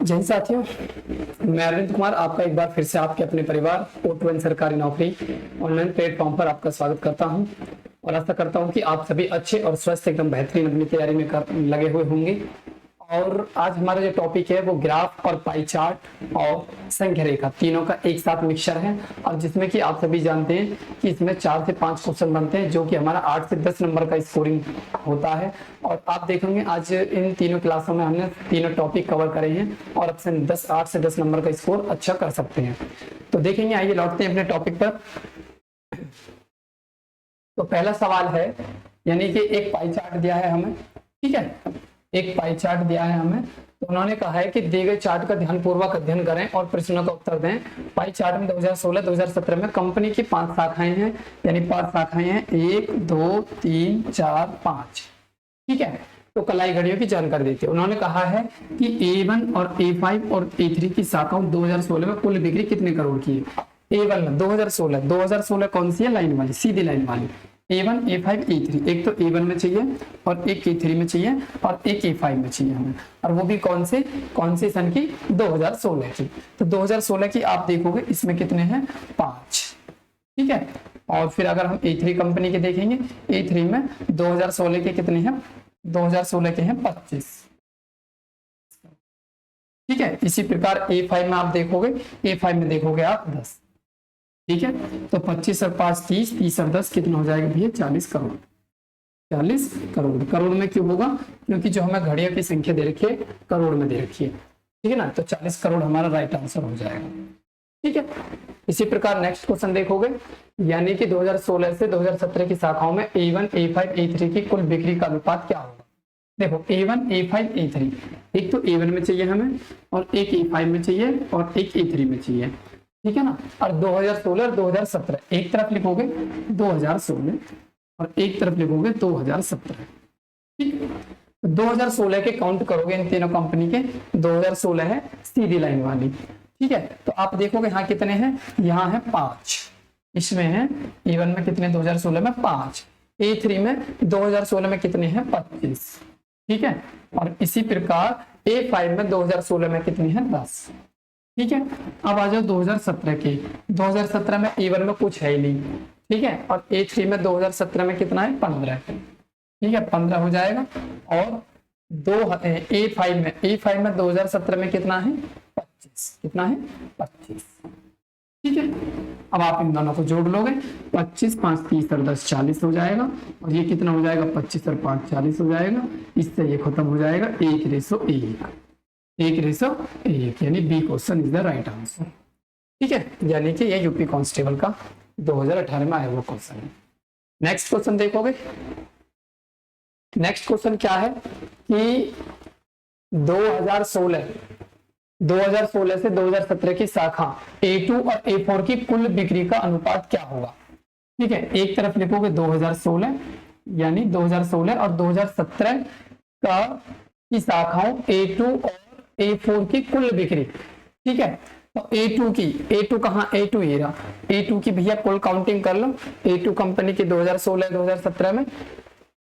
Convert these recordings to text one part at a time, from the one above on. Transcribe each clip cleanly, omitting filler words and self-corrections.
जय साथियों, मैं अरविंद कुमार आपका एक बार फिर से आपके अपने परिवार O2N सरकारी नौकरी ऑनलाइन प्लेटफॉर्म पर आपका स्वागत करता हूं और आशा करता हूं कि आप सभी अच्छे और स्वस्थ एकदम बेहतरीन अपनी तैयारी में लगे हुए होंगे। और आज हमारा जो टॉपिक है वो ग्राफ और पाई चार्ट और संख्या रेखा तीनों का एक साथ मिक्सचर है, और जिसमें कि आप सभी जानते हैं कि इसमें 4 से 5 क्वेश्चन बनते हैं, जो कि हमारा 8 से 10 नंबर का स्कोरिंग होता है। और आप देखेंगे आज इन तीनों क्लासों में हमने तीनों टॉपिक कवर करे हैं और आपसे 8 से 10 नंबर का स्कोर अच्छा कर सकते हैं। तो देखेंगे, आइए लौटते हैं अपने टॉपिक पर। तो पहला सवाल है, यानी कि एक पाई चार्ट दिया है हमें, ठीक है, एक पाई चार्ट दिया है हमें। तो उन्होंने कहा है कि दिए गए चार्ट का ध्यानपूर्वक अध्ययन करें और प्रश्नों का उत्तर दें। पाई चार्ट में 2016-2017 में कंपनी की 5 शाखाएं हैं, यानी 5 शाखाएं हैं, 1 2 3 4 5, ठीक है। तो कलाई घड़ियों की जानकारी देते हैं। उन्होंने कहा है कि A1 और A5 और A3 की शाखाओं 2016 में कुल बिक्री कितने करोड़ की है। A1 में 2016 कौन सी है, लाइन वाली, सीधी लाइन वाली। A1, A5, A3, एक तो A1 में चाहिए और एक A3 में चाहिए और एक A5 में चाहिए हमें, और वो भी कौन से सन की, 2016 की। तो 2016 की आप देखोगे इसमें कितने हैं, 5, ठीक है। और फिर अगर हम A3 कंपनी के देखेंगे, A3 में 2016 के कितने हैं, 2016 के हैं 25, ठीक है। इसी प्रकार A5 में आप देखोगे, A5 में देखोगे आप 10, ठीक है। तो 25 और 5 30, 30 और 10 कितना हो जाएगा भैया, 40 करोड़। 40 करोड़, करोड़ में क्यों होगा, क्योंकि जो हमें घड़ियों की संख्या दे रखी है करोड़ में दे रखी है, ठीक है ना। तो 40 करोड़ हमारा राइट आंसर हो जाएगा, ठीक है। इसी प्रकार नेक्स्ट क्वेश्चन देखोगे, यानी कि 2016 से 2017 की शाखाओं में A1, A5, A3 की कुल बिक्री का अनुपात क्या होगा। देखो A1, A5, A3, एक तो A1 में चाहिए हमें और एक A5 में चाहिए और एक A3 में चाहिए, ठीक है ना। और 2016 और 2017 एक तरफ लिखोगे 2016 और एक तरफ लिखोगे 2017, ठीक है। 2016 के काउंट करोगे इन तीनों कंपनी के, 2016 है सीधी लाइन वाली, ठीक है। तो आप देखोगे यहाँ कितने हैं, यहाँ है 5, इसमें है A1 में कितने, 2016 में 5, A3 में 2016 में कितने हैं, 25, ठीक है। और इसी प्रकार A5 में 2016 में कितने हैं, 10, ठीक है। अब आ जाओ 2017 के, 2017 में A1 में कुछ है ही नहीं, ठीक है। और A3 में 2017 में कितना है, 15, ठीक है, 15 हो जाएगा। और A5 में 2017 में कितना है, 25, कितना है, 25, ठीक है। अब आप इन दोनों को जोड़ लोगे, 25 5 30 और 10 40 हो जाएगा, और ये कितना हो जाएगा, 25 और 5 40 हो जाएगा। इससे ये खत्म हो जाएगा 1:1, 1:1, यानी B question is the right answer, ठीक है। यानी कि ये यूपी कांस्टेबल का 2018 में आया हुआ क्वेश्चन है। नेक्स्ट क्वेश्चन देखोगे, नेक्स्ट क्वेश्चन क्या है कि 2016 से 2017 की शाखा A2 और A4 की कुल बिक्री का अनुपात क्या होगा, ठीक है। एक तरफ लिखोगे 2016, यानी 2016 और 2017 का की शाखाओं A2 और A4 की कुल बिक्री, ठीक है। तो A2 कहाँ, A2 ये रहा, A2 की भैया कुल काउंटिंग कर लो, A2 कंपनी की 2016-2017 में,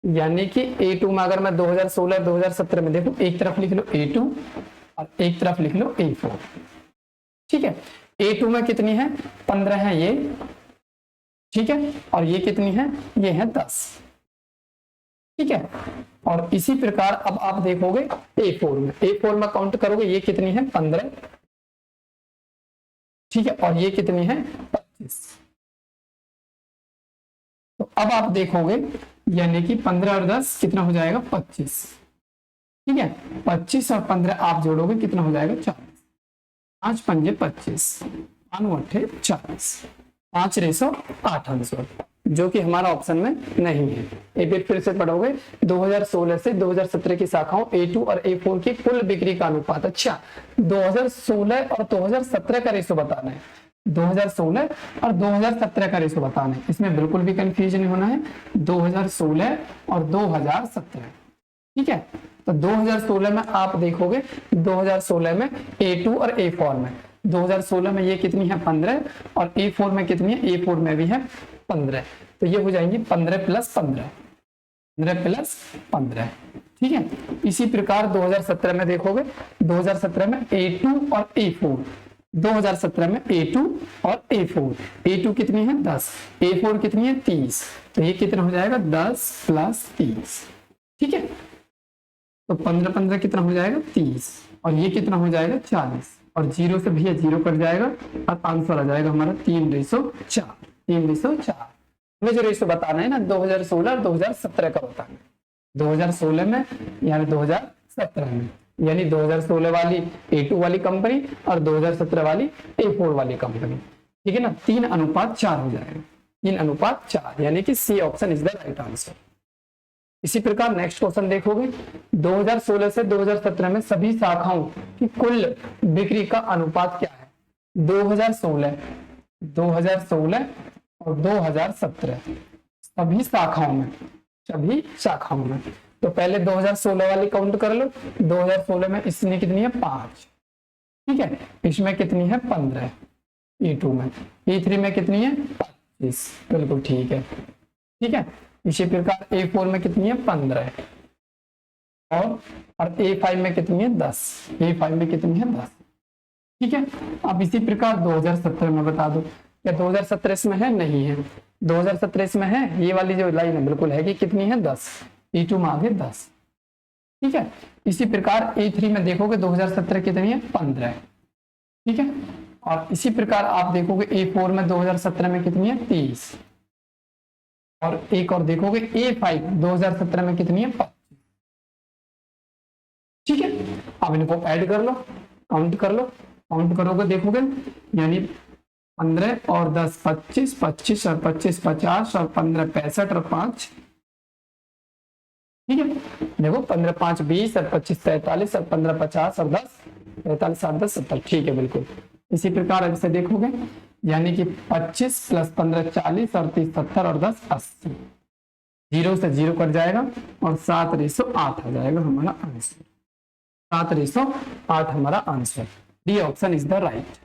यानी कि A2 में अगर मैं 2016-2017 में देखूं, एक तरफ लिख लो A2 और एक तरफ लिख लो A4, ठीक है। A2 में कितनी है, 15 है ये, ठीक है। और ये कितनी है, ये है 10, ठीक है। और इसी प्रकार अब आप देखोगे A4 में काउंट करोगे, ये कितनी है, 15, ठीक है। और ये कितनी है, 25। तो अब आप देखोगे, यानी कि 15 और 10 कितना हो जाएगा, 25, ठीक है। 25 और 15 आप जोड़ोगे कितना हो जाएगा, 40, 5 पंजे 25, 5 8 40, 5:8 आंसर, जो कि हमारा ऑप्शन में नहीं है। एक बार फिर से पढ़ोगे, 2016 से 2017 की शाखाओं A2 और A4 की कुल बिक्री का अनुपात। अच्छा, 2016 और 2017 का रेशो बताना है, 2016 और 2017 का रेशो बताना है, इसमें बिल्कुल भी कंफ्यूजन नहीं होना है। 2016 और 2017, ठीक है। तो 2016 में आप देखोगे, 2016 में A2 और A4 में, 2016 में ये कितनी है, 15, और A4 में कितनी है, A4 में भी है 15। तो ये हो जाएंगी 15 + 15, 15 + 15, ठीक है। इसी प्रकार 2017 में देखोगे, 2017 में A2 और A4, 2017 में A2 और A4, A2 कितनी है 10, A4 कितनी है 30, तो ये कितना हो जाएगा 10 + 30, ठीक है। तो 15 15 कितना हो जाएगा 30, और ये कितना हो जाएगा 40, और 0 से भैया 0 कट जाएगा और आंसर आ जाएगा हमारा 3:4, 3:4। हमें जो रेशो बताना है ना 2016 और 2017 का बताना है, 2016 में यानी 2017 में, यानी 2016 वाली A2 वाली कंपनी और 2017 वाली A4 वाली कंपनी, ठीक है ना। 3:4 हो जाएगा, 3:4, यानी कि C option is the right answer. इसी प्रकार नेक्स्ट क्वेश्चन देखोगे, 2016 से 2017 में सभी शाखाओं की कुल बिक्री का अनुपात क्या है। 2016 और 2017 सभी शाखाओं में, तो पहले 2016 वाली काउंट कर लो। 2016 में इसमें कितनी है 5, ठीक है, इसमें कितनी है 15, E2 में, E3 में कितनी है 25, बिल्कुल ठीक है, ठीक है। इसी प्रकार A4 में कितनी है 15, और A5 में कितनी है 10, A5 में कितनी है 10, ठीक है। अब इसी प्रकार 2017 में बता दो, क्या 2017 इसमें है, नहीं है। 2017 इसमें है, ये वाली जो लाइन है बिल्कुल है कि कितनी है 10, E2 में आगे 10, ठीक है। इसी प्रकार A3 में देखोगे 2017 कितनी है 15, ठीक है। और इसी प्रकार आप देखोगे A4 में 2017 में कितनी है 30, और एक और देखोगे A5 2017 में कितनी है 25, ठीक है। अब इनको ऐड कर लो, काउंट कर लो, काउंट करोगे देखोगे, यानी 15 और 10 25, 25 और 25 50, और 15 65 और 5, ठीक है। देखो 15 5 20 और 25 43 और 15 50 और 10 45 7 10 70, ठीक है बिल्कुल। इसी प्रकार ऐसे देखोगे, यानी कि 25 + 15 40 और 30 70 और 10 80, 0 से 0 कट जाएगा और 7:8 आ जाएगा हमारा आंसर, 7:8 हमारा answer. D option is the right,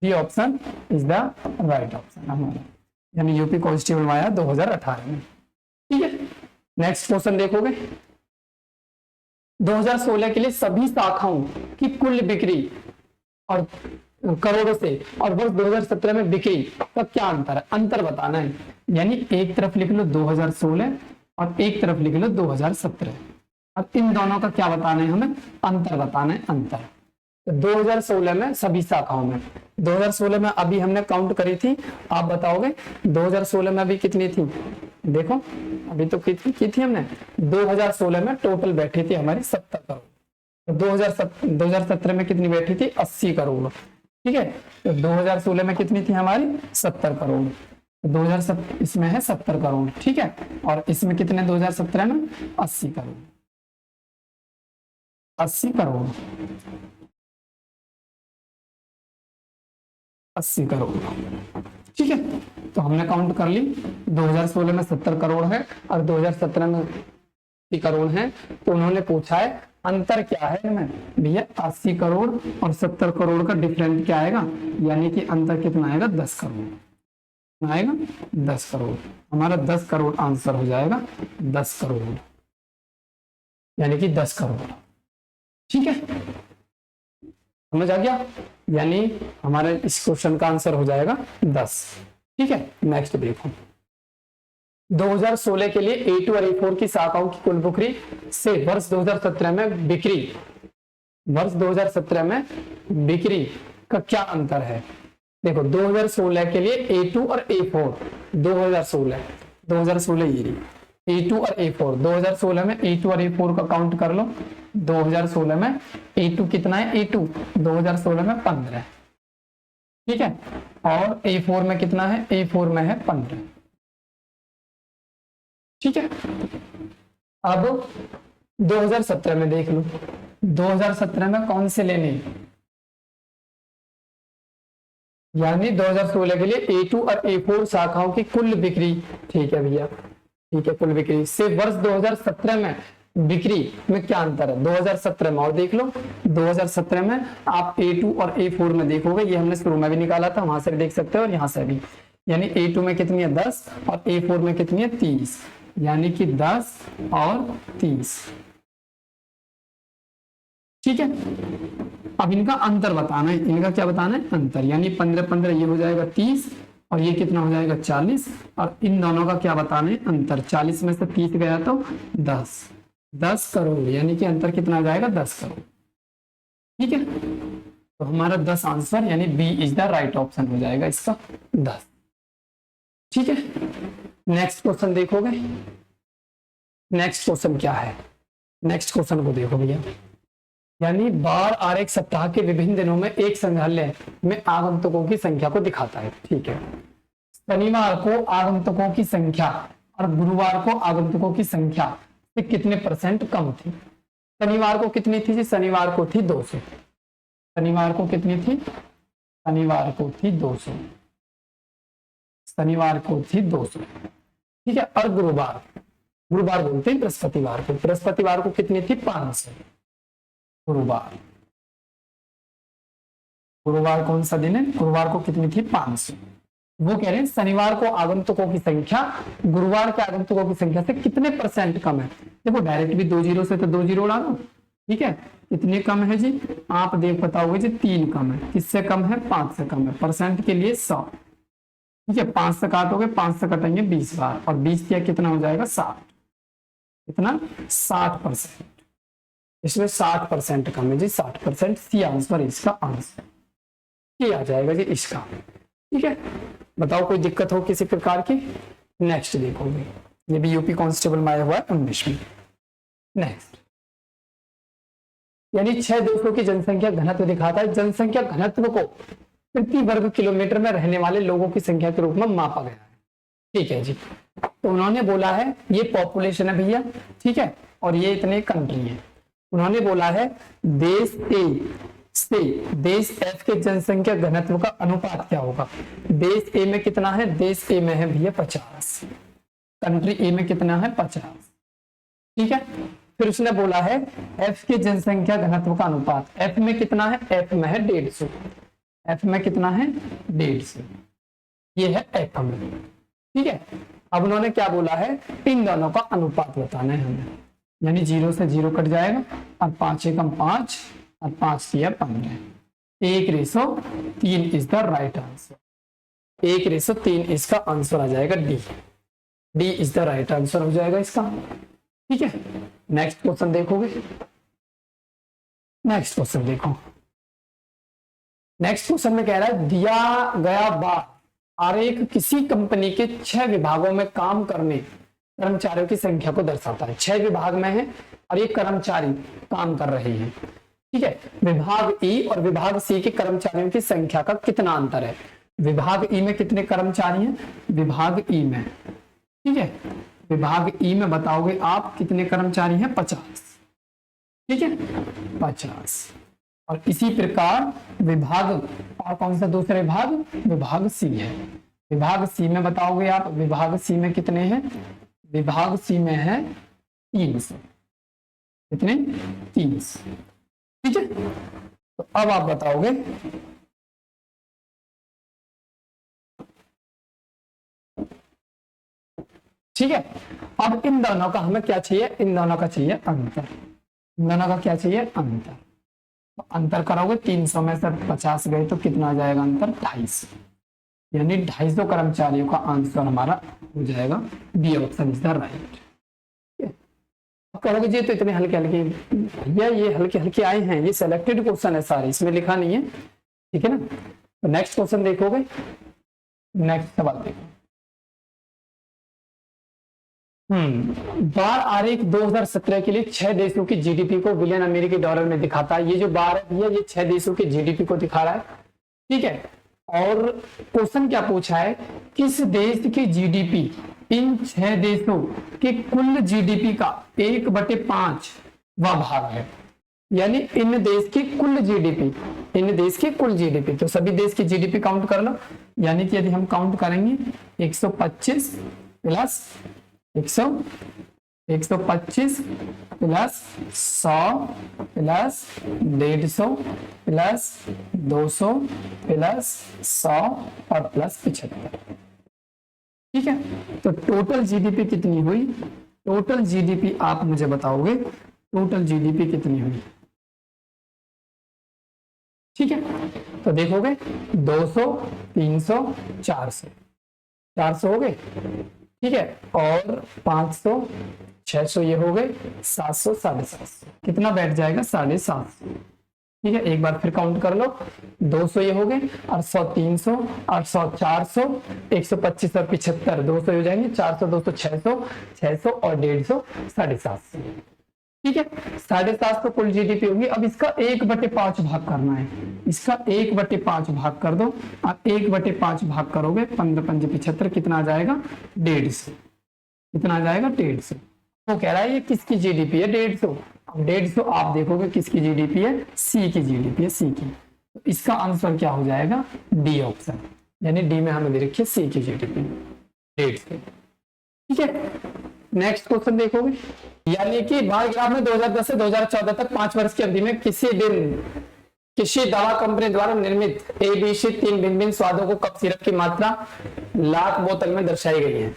D option is the right option हमारा, यानी यूपी कांस्टेबल में आया 2018 में, ठीक है। नेक्स्ट क्वेश्चन देखोगे, 2016 के लिए सभी शाखाओं की कुल बिक्री और करोड़ों से, और वर्ष 2017 में बिक्री का क्या अंतर है, अंतर बताना है। यानी एक तरफ लिख लो 2016 और एक तरफ लिख लो 2017, अब इन दोनों का क्या बताना है, हमें अंतर बताना है, अंतर। तो 2016 में सभी शाखाओं में, 2016 में अभी हमने काउंट करी थी, आप बताओगे 2016 में अभी कितनी थी, देखो अभी तो कितनी की थी हमने, 2016 में टोटल बैठी थी हमारी 70 करोड़, तो 2017 में कितनी बैठी थी 80 करोड़, ठीक है। तो 2016 में कितनी थी हमारी 70 करोड़, तो 2007 इसमें है 70 करोड़, ठीक है। और इसमें कितने 2017 में 80 करोड़, 80 करोड़, 80 करोड़, ठीक है। तो हमने काउंट कर ली, 2016 में 70 करोड़ है और 2017 में 80 करोड़ है। तो उन्होंने पूछा है अंतर क्या है इनमें, भैया 80 करोड़ और 70 करोड़ का डिफरेंट क्या आएगा, यानी कि अंतर कितना आएगा 10 करोड़, कितना आएगा 10 करोड़, हमारा 10 करोड़ आंसर हो जाएगा, 10 करोड़, यानी कि 10 करोड़, ठीक है, समझ आ गया। यानी हमारे इस क्वेश्चन का आंसर हो जाएगा 10, ठीक है। नेक्स्ट देखो, 2016 के लिए A2 और A4 की शाखाओं की कुल बिक्री से वर्ष 2017 में बिक्री, वर्ष 2017 में बिक्री का क्या अंतर है। देखो 2016 के लिए A2 और A4, 2016 ये A2 और A4, 2016 में A2 और A4 का काउंट कर लो। 2016 में A2 कितना है, A2 2016 में 15, ठीक है, और A4 में कितना है, A4 में है 15, ठीक है। अब 2017 में देख लो, 2017 में कौन से लेने, यानी 2016 के लिए A2 और A4 शाखाओं की कुल बिक्री, ठीक है भैया, ठीक है, कुल बिक्री से वर्ष 2017 में बिक्री में क्या अंतर है 2017 में, और देख लो 2017 में आप A2 और A4 में देखोगे, ये हमने शुरू में भी निकाला था, वहां से भी देख सकते हो और यहाँ से भी, यानी A2 में कितनी है 10 और A4 में कितनी है 30, यानी कि 10 और 30, ठीक है, अब इनका अंतर बताना है, इनका क्या बताना है, अंतर, यानी 15 15 ये हो जाएगा 30 और ये कितना हो जाएगा 40, और इन दोनों का क्या बताना है, अंतर। 40 में से 30 गया तो 10 करोड़, यानी कि अंतर कितना हो जाएगा 10 करोड़। ठीक है, तो हमारा 10 आंसर यानी B is the right option हो जाएगा इसका 10। ठीक है, नेक्स्ट क्वेश्चन देखोगे, नेक्स्ट क्वेश्चन क्या है, नेक्स्ट क्वेश्चन को देखो भैया, यानी बार आरेख सप्ताह के विभिन्न दिनों में एक संग्रहालय में आगंतुकों की संख्या को दिखाता है। ठीक है, शनिवार को आगंतुकों की संख्या और गुरुवार को आगंतुकों की संख्या से कितने % कम थी। शनिवार को कितनी थी जी, शनिवार को थी 200, शनिवार को कितनी थी, शनिवार को थी 200, शनिवार को थी 200। ठीक है, और गुरुवार, गुरुवार बोलते हैं बृहस्पतिवार को, बृहस्पतिवार को कितनी थी 500। गुरुवार, गुरुवार कौन सा दिन है, गुरुवार को कितनी थी 500। वो कह रहे हैं शनिवार को आगंतुकों की संख्या गुरुवार के आगंतुकों की संख्या से कितने % कम है। देखो डायरेक्ट भी 2 जीरो से तो 2 जीरो उड़ा दो। ठीक है, कितने कम है जी, आप देख बताओगे जी 3 कम है, किससे कम है, 5 से कम है, % के लिए 100। ठीक है, 5 से काटोगे, 5 से कटेंगे 20 बार, और 20 दिया कितना हो जाएगा 60, कितना 60%, इसमें 60% कम है जी, 60%। सी आंसर इसका आंसर ये आ जाएगा जी इसका। ठीक है, बताओ कोई दिक्कत हो किसी प्रकार की। नेक्स्ट देखोगे, ये भी यूपी कांस्टेबल में आया हुआ है 19 में। नेक्स्ट, यानी 6 देशों की जनसंख्या घनत्व दिखाता है, जनसंख्या घनत्व को प्रति वर्ग किलोमीटर में रहने वाले लोगों की संख्या के रूप में मापा गया है। ठीक है जी, तो उन्होंने बोला है ये पॉपुलेशन है भैया, ठीक है, और ये इतने कंट्री है। उन्होंने बोला है देश ए से देश एफ के जनसंख्या घनत्व का अनुपात क्या होगा। देश ए में कितना है, देश ए में है भैया 50, कंट्री ए में कितना है 50। ठीक है, फिर उसने बोला है एफ के जनसंख्या घनत्व का अनुपात, एफ में कितना है, एफ में है 150, एफ में कितना है 150, ये है एफ में। ठीक है, अब उन्होंने क्या बोला है, इन दोनों का अनुपात बताना है हमें, यानी 0 से 0 कट जाएगा, और 5 एकम 5 और 5 दिया 15, 1:3 इज द राइट आंसर, 1:3 इसका आंसर आ जाएगा D, D is the right answer हो जाएगा इसका। ठीक है, नेक्स्ट क्वेश्चन देखोगे, नेक्स्ट क्वेश्चन देखो, नेक्स्ट क्वेश्चन में कह रहा है दिया गया बार आरेख किसी कंपनी के 6 विभागों में काम करने कर्मचारियों की संख्या को दर्शाता है। 6 विभाग में है और ये कर्मचारी काम कर रहे हैं। ठीक है, विभाग ई और विभाग सी के कर्मचारियों की संख्या का कितना अंतर है। विभाग ई में कितने कर्मचारी हैं, विभाग ई में, ठीक है, विभाग ई में बताओगे आप कितने कर्मचारी हैं, 50। ठीक है, 50। और इसी प्रकार विभाग, और कौन सा दूसरा विभाग, विभाग सी है, विभाग सी में बताओगे आप, विभाग सी में कितने हैं, विभाग सी में है 300, कितने 300। ठीक है, तो अब आप बताओगे ठीक है, अब इन दोनों का हमें क्या चाहिए, इन दोनों का चाहिए अंतर, इन दोनों का क्या चाहिए अंतर, तो अंतर करोगे 300 में से 50 गए तो कितना आ जाएगा अंतर, 250, यानी 250 कर्मचारियों का आंसर हमारा हो जाएगा B option is the right. कहोगे जी तो इतने हल्के हल्के भैया, ये हल्के हल्के आए हैं, ये सिलेक्टेड क्वेश्चन है सारे, इसमें लिखा नहीं है। ठीक है ना, तो नेक्स्ट क्वेश्चन देखोगे, नेक्स्ट सवाल देखो, बार आरेख 2017 के लिए 6 देशों की जीडीपी को बिलियन अमेरिकी डॉलर में दिखाता है। ये जो बार है भैया ये 6 देशों की जीडीपी को दिखा रहा है। ठीक है, और क्वेश्चन क्या पूछा है, किस देश की जीडीपी इन 6 देशों के कुल जीडीपी का 1/5 भाग है, यानी इन देश की कुल जीडीपी, इन देश की कुल जीडीपी, तो सभी देश की जीडीपी काउंट कर लो, यानी कि यदि हम काउंट करेंगे 125 plus 125 plus 100 plus 150 plus 200 plus 100 और प्लस 75। ठीक है, तो टोटल जीडीपी कितनी हुई, टोटल जीडीपी आप मुझे बताओगे, टोटल जीडीपी कितनी हुई, ठीक है, तो देखोगे 200, 300, 400, 400 हो गए, ठीक है, और 500, 600 ये हो गए, 700, 750, कितना बैठ जाएगा 750। ठीक है, एक बार फिर काउंट कर लो, 200 ये हो गए, 800, 300, 800, 400, 125 और 75, 200 हो जाएंगे, 400, 200, 600, 600 और 150, 750। ठीक है, 750 कुल जीडीपी होगी। अब इसका 1/5 भाग करना है, इसका 1/5 भाग कर दो। आप 1/5 भाग करोगे, 15 पंजे 75, कितना आ जाएगा 150, कितना आ जाएगा 150। तो कह रहा है ये किसकी जीडीपी है 150। अब 150 आप देखोगे किसकी जीडीपी है, सी की जीडीपी है, सी की। तो इसका आंसर क्या हो जाएगा, डी ऑप्शन, यानी डी में हमें दे रखी है सी की जीडीपी 150। ठीक है, नेक्स्ट क्वेश्चन देखोगे, यानी कि बार ग्राफ में 2010 से 2014 तक 5 वर्ष की अवधि में किसी दिन किसी दवा कंपनी द्वारा निर्मित ABC 3 भिन्न भिन्न स्वादों को कप सिरप की मात्रा लाख बोतल में दर्शाई गई है।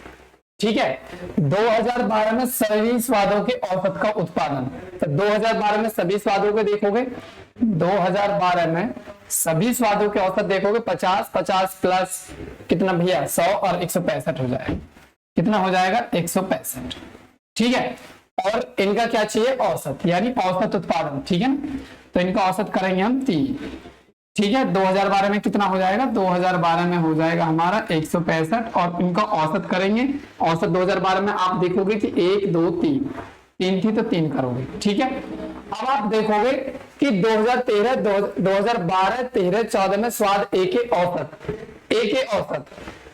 ठीक है, 2012 में सभी स्वादों के औसत का उत्पादन, तो 2012 में सभी स्वादों के देखोगे, 2012 में सभी स्वादों के औसत देखोगे 50, 50 प्लस कितना भैया 100 और 165 हो जाएगा, कितना हो जाएगा 165। ठीक है, और इनका क्या चाहिए औसत, यानी औसत उत्पादन। ठीक है, तो इनका औसत करेंगे हम 3। ठीक है, 2012 में कितना हो जाएगा, 2012 में हो जाएगा हमारा 165 और इनका औसत करेंगे। औसत 2012 में आप देखोगे कि 1, 2, 3 थी तो 3 करोगे। ठीक है, अब आप देखोगे कि 2013, 2012, 13, 14 में स्वाद ए के औसत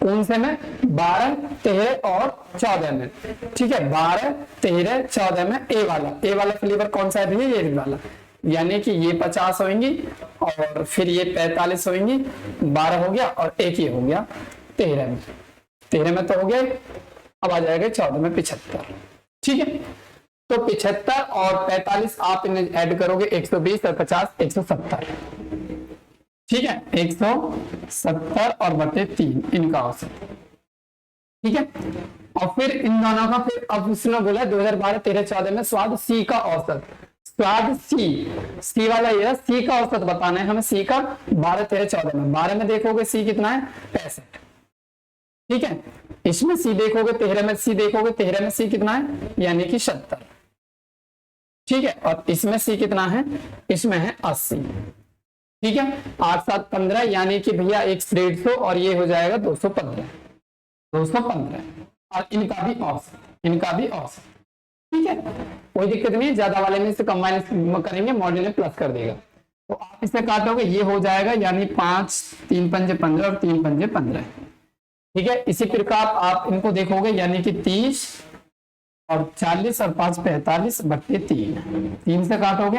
कौन से में, 12, 13 और 14 में। ठीक है, 12, 13, 14 में ए वाला फ्लेवर कौन सा है भैया, ये वाला, यानी कि ये 50 होंगी और फिर ये 45 होंगी, 12 हो गया और एक ही हो गया 13 में तो हो गया। अब आ जाएगा 14 में 75। ठीक है, तो 75 और 45 आप इन्हें ऐड करोगे 120 और 50 170। ठीक है, 170 और बटे 3 इनका औसत। ठीक है, और फिर इन दोनों का फिर अब उसने बोला 2012, 13, 14 में स्वाद सी का औसत, स्वाद सी वाला ये सी का औसत बताना है हमें, सी का 12, 13, 14 में। 12 में देखोगे सी कितना है 65। ठीक है, इसमें सी देखोगे, 13 में सी देखोगे, 13 में सी कितना है यानी कि 70। ठीक है, और इसमें सी कितना है, इसमें है 80। ठीक है, 8, 7, 15 यानी कि भैया 150 और ये हो जाएगा 215 और इनका भी औसत। ठीक है, कोई दिक्कत नहीं, ज्यादा वाले में से कंबाइन करेंगे, मॉड्यूल प्लस कर देगा। तो आप इसे काटोगे, ये हो जाएगा यानी 5, 3 पंजे 15 और 3 पंजे 15। ठीक है, इसी प्रकार आप इनको देखोगे यानी कि 30 और 40 और 5 45 बट्टे 3 से काटोगे,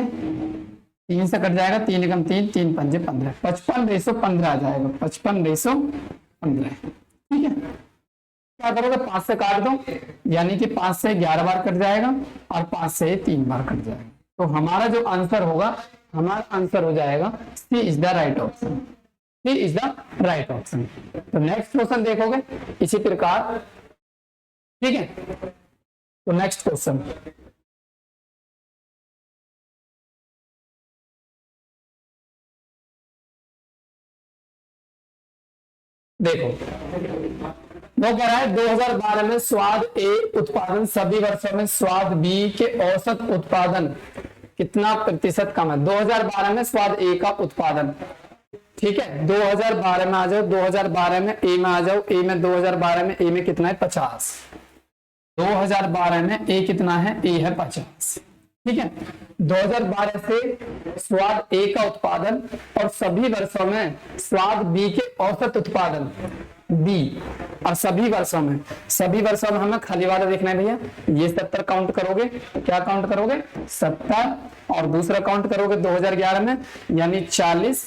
3 से कट जाएगा, 3 एकम 3, 3 पंजे 15, 55:15 आ जाएगा, 55:15। ठीक है, क्या करोगे 5 से काट दो, यानी कि 5 से 11 बार कट जाएगा और 5 से 3 बार कट जाएगा। तो हमारा जो आंसर होगा, हमारा आंसर हो जाएगा C is the right option, C is the right option. तो नेक्स्ट क्वेश्चन देखोगे इसी प्रकार। ठीक है, तो नेक्स्ट क्वेश्चन देखो, वो कह रहा है 2012 में स्वाद ए उत्पादन सभी वर्षों में स्वाद बी के औसत उत्पादन कितना प्रतिशत कम है। 2012 में स्वाद ए का उत्पादन, ठीक है, 2012 में आ जाओ, 2012 में ए में आ जाओ, ए में 2012 में ए में कितना है 50, 2012 में ए कितना है, ए है 50। ठीक है, 2012 से स्वाद ए का उत्पादन और सभी वर्षों में स्वाद बी के औसत उत्पादन बी, और सभी वर्षों में हमें खाली वाला देखना है भैया। ये 70 काउंट करोगे, क्या काउंट करोगे 70, और दूसरा काउंट करोगे 2011 में यानी 40।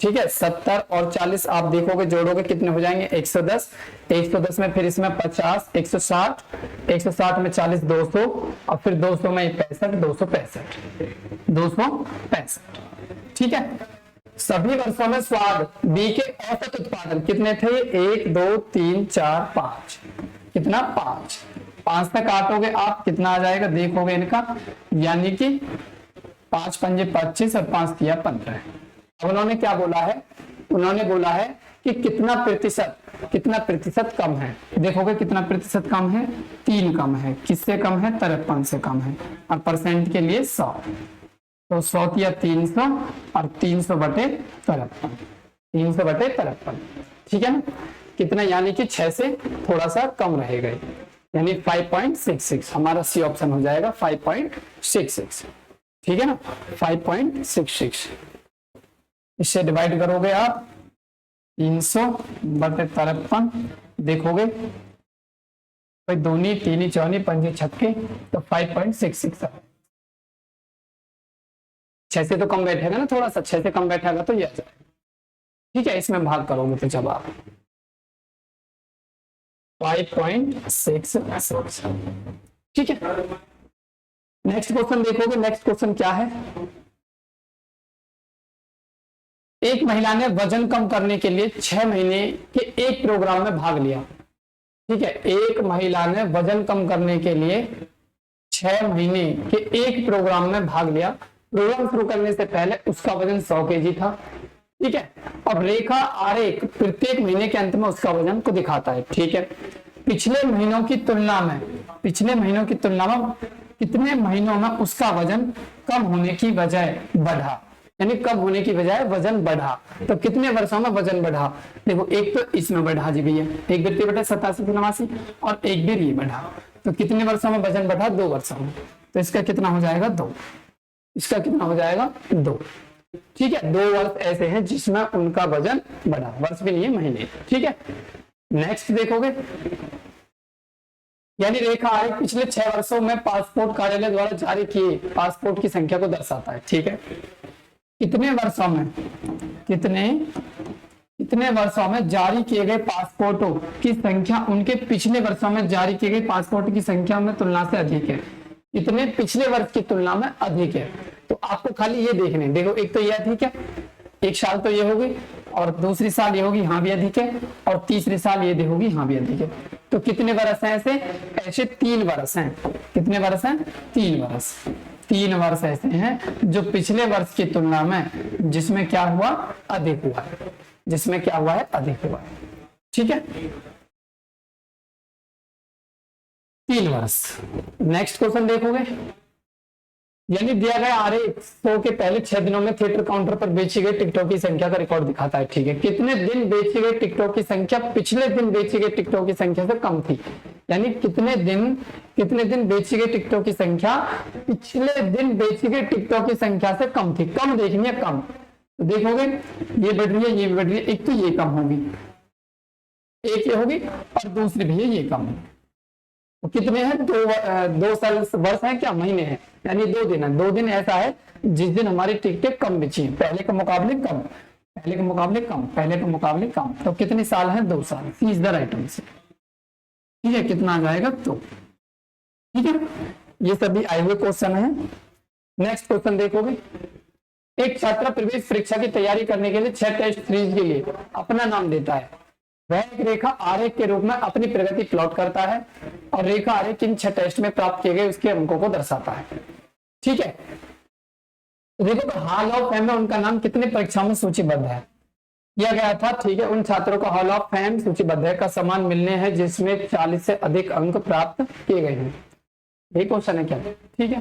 ठीक है, 70 और 40 आप देखोगे जोड़ोगे कितने हो जाएंगे 110, 110 में फिर इसमें 50, 160, 160 में 40 200 और फिर 200 में 65, 265। ठीक है, सभी वर्षों में स्वाद बी के औसत उत्पादन कितने थे 1, 2, 3, 4, 5, कितना 5 से काटोगे आप कितना आ जाएगा देखोगे इनका, यानी कि 5 पंजे 25 और 5 तिया 15। अब उन्होंने क्या बोला है, उन्होंने बोला है कि कितना प्रतिशत कम है। देखोगे कितना प्रतिशत कम है, 3 कम है। किससे कम है, 53 से कम है। और परसेंट के लिए 100, तो 100 या 300 और 300 बटे 53, 300 बटे 53, ठीक है ना। कितना, यानी कि 6 से थोड़ा सा कम रहेगा, यानी 5.66। हमारा सी ऑप्शन हो जाएगा 5.66, ठीक है ना, 5.66। इससे डिवाइड करोगे आप 300 बटे 53, देखोगे भाई दूनी तीनी चौनी पंजे छक्के, तो 5.66 है। 6 से तो कम बैठेगा ना, थोड़ा सा 6 से कम बैठेगा तो ये आ जाएगा, ठीक है। इसमें भाग करोगे तो जवाब 5.66, ठीक है। नेक्स्ट क्वेश्चन देखोगे, नेक्स्ट क्वेश्चन क्या है। एक महिला ने वजन कम करने के लिए 6 महीने के एक प्रोग्राम में भाग लिया, ठीक है। एक महिला ने वजन कम करने के लिए 6 महीने के एक प्रोग्राम में भाग लिया। प्रोग्राम शुरू करने से पहले उसका वजन 100 केजी था, ठीक है। अब रेखा आरेख प्रत्येक महीने के अंत में उसका वजन को दिखाता है, ठीक है। पिछले महीनों की तुलना में कितने महीनों में उसका वजन कम होने की बजाय बढ़ा, यानी कम होने की बजाय वजन बढ़ा। तो कितने वर्षों में वजन बढ़ा, देखो एक तो इसमें बढ़ा जी भैया, 1 बटे 87 से 89, और एक भी ये बढ़ा। तो कितने वर्षों में वजन बढ़ा, 2 वर्षों में। तो इसका कितना हो जाएगा, 2। इसका कितना हो जाएगा, 2, ठीक है। 2 वर्ष ऐसे हैं जिसमें उनका वजन बढ़ा, वर्ष भी नहीं है, महीने, ठीक है। नेक्स्ट देखोगे, यानी रेखा आरेख पिछले 6 वर्षों में पासपोर्ट कार्यालय द्वारा जारी किए पासपोर्ट की संख्या को दर्शाता है, ठीक है। कितने वर्षों में जारी किए गए पासपोर्टों की संख्या उनके पिछले वर्षों में जारी किए गए पासपोर्ट की संख्या में तुलना से अधिक है। इतने पिछले वर्ष की तुलना में अधिक है। तो आपको खाली ये देखने, देखो एक तो ये अधिक है, एक साल तो ये होगी, और दूसरी साल ये होगी, यहाँ भी अधिक है, और तीसरी साल ये होगी, यहाँ भी अधिक है। तो कितने वर्ष हैं ऐसे 3 वर्ष हैं। कितने वर्ष हैं, 3 वर्ष। 3 वर्ष ऐसे हैं जो पिछले वर्ष की तुलना में जिसमें क्या हुआ, अधिक हुआ है, जिसमें क्या हुआ है, अधिक हुआ है, ठीक है। 3 वर्ष। नेक्स्ट क्वेश्चन देखोगे, यानी दिया गया आरेख 100 के पहले 6 दिनों में थिएटर काउंटर पर बेची गई टिकटों की संख्या का रिकॉर्ड दिखाता है, ठीक है। कितने दिन बेची गई टिकटों की संख्या पिछले दिन बेची गई टिकटों की संख्या से कम थी, यानी कितने दिन बेची गई टिकटों की संख्या पिछले दिन बेची गई टिकटों की संख्या से कम थी। कम देखनी है, कम। तो देखोगे ये बढ़ रही है, ये बढ़ रही है, एक तो ये कम होगी, एक ये होगी, और दूसरी भी ये कम होगी। तो कितने हैं, 2 साल वर्ष है क्या, महीने हैं, यानी 2 दिन है। 2 दिन ऐसा है जिस दिन हमारी टिकटें कम बेची है, पहले के मुकाबले कम, पहले के मुकाबले कम, पहले के मुकाबले कम। तो कितने साल हैं, 2 साल। सी इज द राइट आंसर, ठीक है। कितना आ जाएगा, तो ठीक है। ये सभी आए हुए क्वेश्चन है। नेक्स्ट क्वेश्चन देखोगे, एक छात्र प्रवेश परीक्षा की तैयारी करने के लिए 6 टेस्ट सीरीज के लिए अपना नाम देता है। वह एक रेखा आरेख के रूप में अपनी प्रगति प्लॉट करता है, और रेखा आरेख इन 6 टेस्ट में प्राप्त किए गए उसके अंकों को दर्शाता है, ठीक है। तो देखो हॉल ऑफ फेम में उनका नाम कितने परीक्षाओं में सूचीबद्ध है, किया गया था, ठीक है। उन छात्रों को हॉल ऑफ फेम सूचीबद्ध है का सम्मान मिलने हैं जिसमें 40 से अधिक अंक प्राप्त किए गए हैं। यही क्वेश्चन है क्या, ठीक है।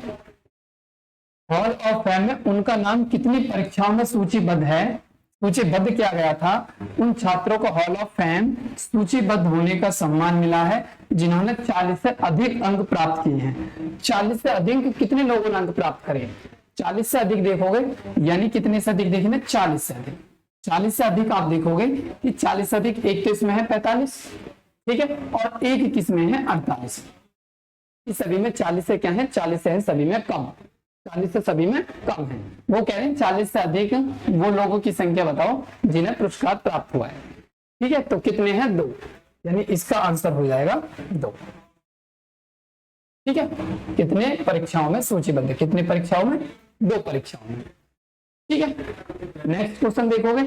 हॉल ऑफ फेम में उनका नाम कितनी परीक्षाओं में सूचीबद्ध है, सूचीबद्ध किया गया था। उन छात्रों को हॉल ऑफ फेम सूचीबद्ध होने का सम्मान मिला है जिन्होंने 40 से अधिक अंक प्राप्त किए हैं। 40 से अधिक कितने लोगों ने अंक प्राप्त करे, 40 से अधिक देखोगे, यानी कितने से अधिक देखेंगे, 40 से अधिक। 40 से अधिक आप देखोगे कि 40 से अधिक एक किस में है 45, ठीक है, और एक किस में है 48। इस सभी में 40 से क्या है, 40 से है सभी में कम, 40 से सभी में कम है। वो कह रहे हैं 40 से अधिक वो लोगों की संख्या बताओ जिन्हें पुरस्कार प्राप्त हुआ है, ठीक है। तो कितने हैं, 2, यानी इसका आंसर हो जाएगा 2, ठीक है। कितने परीक्षाओं में सूचीबद्ध, कितने परीक्षाओं में, 2 परीक्षाओं में, ठीक है। नेक्स्ट क्वेश्चन देखोगे,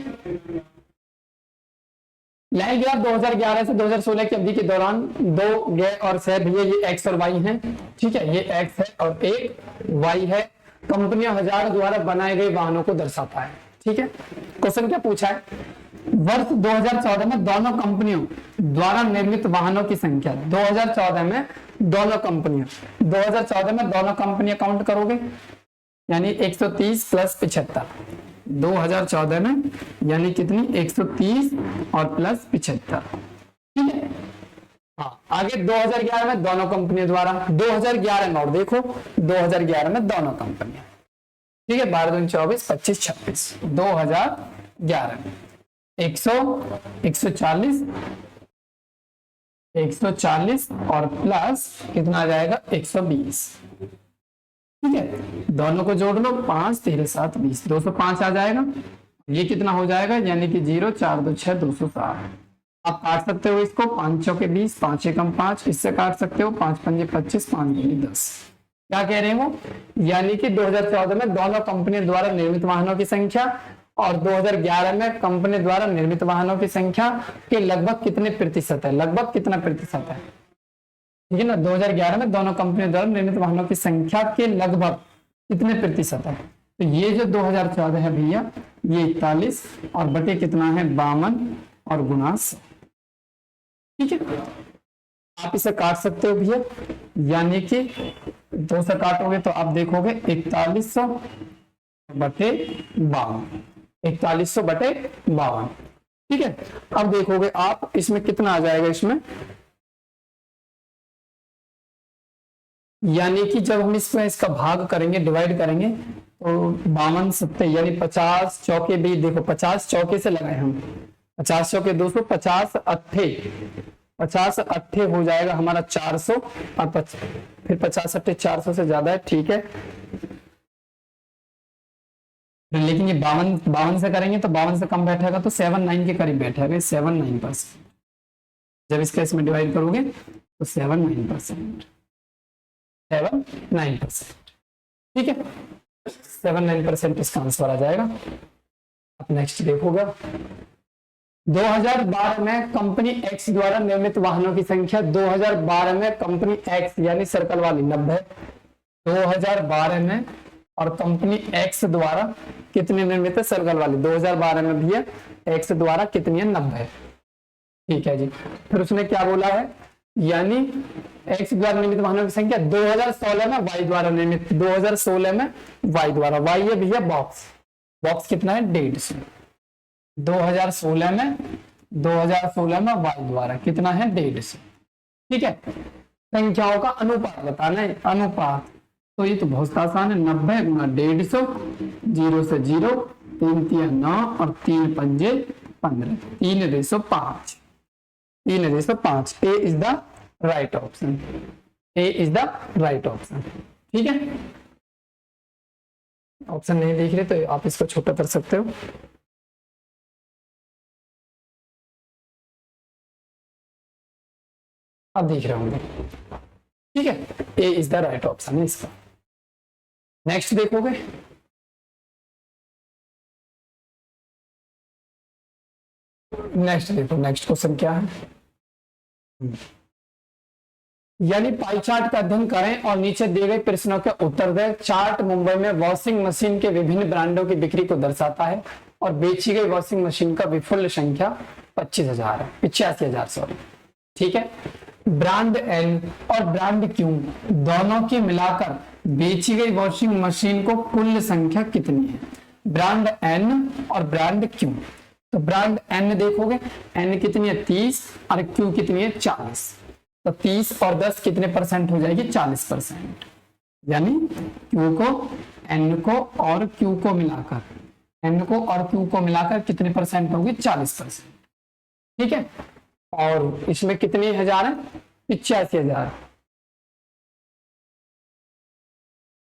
लाइन ग्राफ 2011 से 2016 की अवधि के दौरान 2 गैर और सह भैया ये एक्स और वाई हैं, ठीक है। ये एक्स है और एक वाई है। कंपनियां हजार द्वारा बनाए गए वाहनों को दर्शाता है, ठीक है, क्वेश्चन क्या पूछा है, वर्ष 2014 में दोनों कंपनियों द्वारा निर्मित वाहनों की संख्या, 2014 में दोनों कंपनियां, 2014 में दोनों कंपनियां काउंट करोगे यानी 130 प्लस 75, 2014 में यानी कितनी 130 और प्लस 75, ठीक है। हाँ, आगे 2011 में दोनों कंपनियों द्वारा, 2011 में और देखो 2011 में दोनों कंपनियां, ठीक है, 12 दूनी 24 25 26, 2011 में 140 और प्लस कितना आ जाएगा 120, ठीक है, दोनों को जोड़ लो 5 13 7 20, 205 आ जाएगा। ये कितना हो जाएगा यानी कि 0 4 2 6 207। आप काट सकते हो इसको 5 चौके 20, 5 एकम 5, इससे काट सकते हो 5 पंजे 25, 5 दूनी 10। क्या कह रहे हो यानी कि 2014 में दोनों कंपनियों द्वारा निर्मित वाहनों की संख्या और 2011 में कंपनी द्वारा निर्मित वाहनों की संख्या के लगभग कितने प्रतिशत है, लगभग कितना प्रतिशत है, ठीक है ना। 2011 में दोनों कंपनियों द्वारा निर्मित वाहनों की संख्या के लगभग कितने प्रतिशत है, तो ये जो 2014 है भैया ये 41 और बटे कितना है 52 और गुना 100, ठीक है। आप इसे काट सकते हो भैया, यानी कि 2 से काटोगे तो आप देखोगे 4100 बटे 52, 4100 बटे 52, ठीक है। अब देखोगे आप इसमें कितना आ जाएगा, इसमें यानी कि जब हम इसमें इसका भाग करेंगे, डिवाइड करेंगे तो 52 सत्ते यानी 50 चौके भी देखो 50 चौके से लगाए हम, 50 चौके 200, 50 अट्ठे हो जाएगा हमारा 400 और फिर 50 अट्ठे 400 से ज्यादा है, ठीक है। लेकिन ये 52 से करेंगे तो 52 से कम बैठेगा तो 79 के करीब बैठेगा, 79%। जब इसका इसमें डिवाइड करोगे तो 79%, 79%, ठीक है, 79% इसका आंसर आ जाएगा। अब नेक्स्ट देखोगे 2012 में कंपनी एक्स द्वारा निर्मित वाहनों की संख्या, 2012 में कंपनी एक्स यानी सर्कल वाली 90, 2012 में और कंपनी एक्स द्वारा कितनी निर्मित है सर्कल वाली, 2012 में भी है एक्स द्वारा कितनी है 90, ठीक है जी। फिर उसने क्या बोला है यानी एक्स द्वारा निर्मित वाहनों की संख्या 2016 में वाई द्वारा निर्मित, 2016 में वाई द्वारा, वाई है भैया बॉक्स कितना है 150, 2016 में वाई द्वारा कितना है 150, ठीक है। संख्याओं का अनुपात बताना है, अनुपात तो ये तो बहुत आसान है, 90 गुना 150, 0 से 0, 3 3 9 और 3 पंजे 15, 3:5, 3:5। A is the right option, A is the right option, ठीक है। ऑप्शन नहीं देख रहे तो आप इसको छोटा कर सकते हो, अब देख रहे होंगे, ठीक है। A is the right option है इसका। नेक्स्ट देखोगे नेक्स्ट देखो, नेक्स्ट क्वेश्चन क्या है, यानी पाई चार्ट का अध्ययन करें और नीचे दिए गए प्रश्नों के उत्तर दें। चार्ट मुंबई में वॉशिंग मशीन के विभिन्न ब्रांडों की बिक्री को दर्शाता है और बेची गई वॉशिंग मशीन का विपुल संख्या 85,000 है, 85,000 सॉरी, ठीक है। ब्रांड एन और ब्रांड क्यू दोनों की मिलाकर बेची गई वॉशिंग मशीन को कुल संख्या कितनी है, ब्रांड एन और ब्रांड क्यू। तो ब्रांड एन देखोगे, एन कितनी है 30 और क्यू कितनी है 40, तो 30 और 10 कितने परसेंट हो जाएगी 40%, यानी क्यू को एन को और क्यू को मिलाकर, एन को और क्यू को मिलाकर कितने परसेंट होगी 40%, ठीक है। और इसमें कितने हजार है 85,000,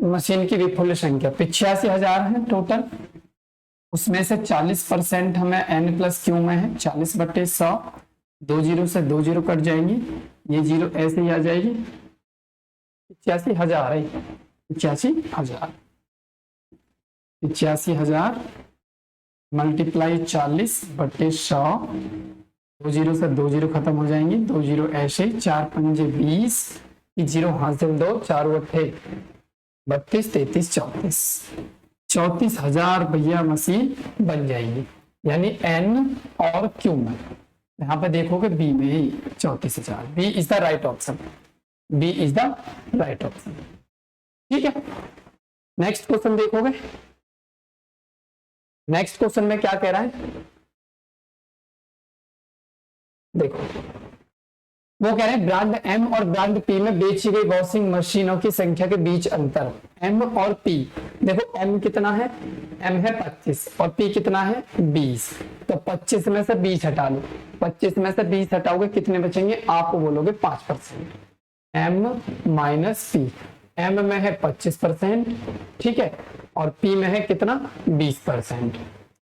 मशीन की विपुल संख्या 85,000 है टोटल, उसमें से 40% हमें एन प्लस क्यू में है, 40/100, 2 जीरो से 2 जीरो कट जाएंगी, ये जीरो ऐसे ही आ जाएगी, 85,000 है, 85,000, 85,000 मल्टीप्लाई 40/100, 2 जीरो से 2 जीरो खत्म हो जाएंगी, 2 जीरो ऐसे, 4 पंजे 20, जीरो हासिल 2, 4 अट्ठे 32, 33, 34, 34,000 भैया मशीन बन जाएंगी, यानी एन और क्यू में। यहाँ पे देखोगे बी में ही 34,000, B is the right option, B is the right option. ठीक है, नेक्स्ट क्वेश्चन देखोगे। नेक्स्ट क्वेश्चन में क्या कह रहा है, देखो वो कह रहे हैं ब्रांड एम और ब्रांड पी में बेची गई वॉशिंग मशीनों की संख्या के बीच अंतर, एम और पी। देखो एम कितना है, एम है 25 और पी कितना है 20, तो 25 में से 20 हटा लो, 25 में से 20 हटाओगे कितने बचेंगे, आप बोलोगे 5%, एम माइनस पी। एम में है 25%, ठीक है, और पी में है कितना 20%,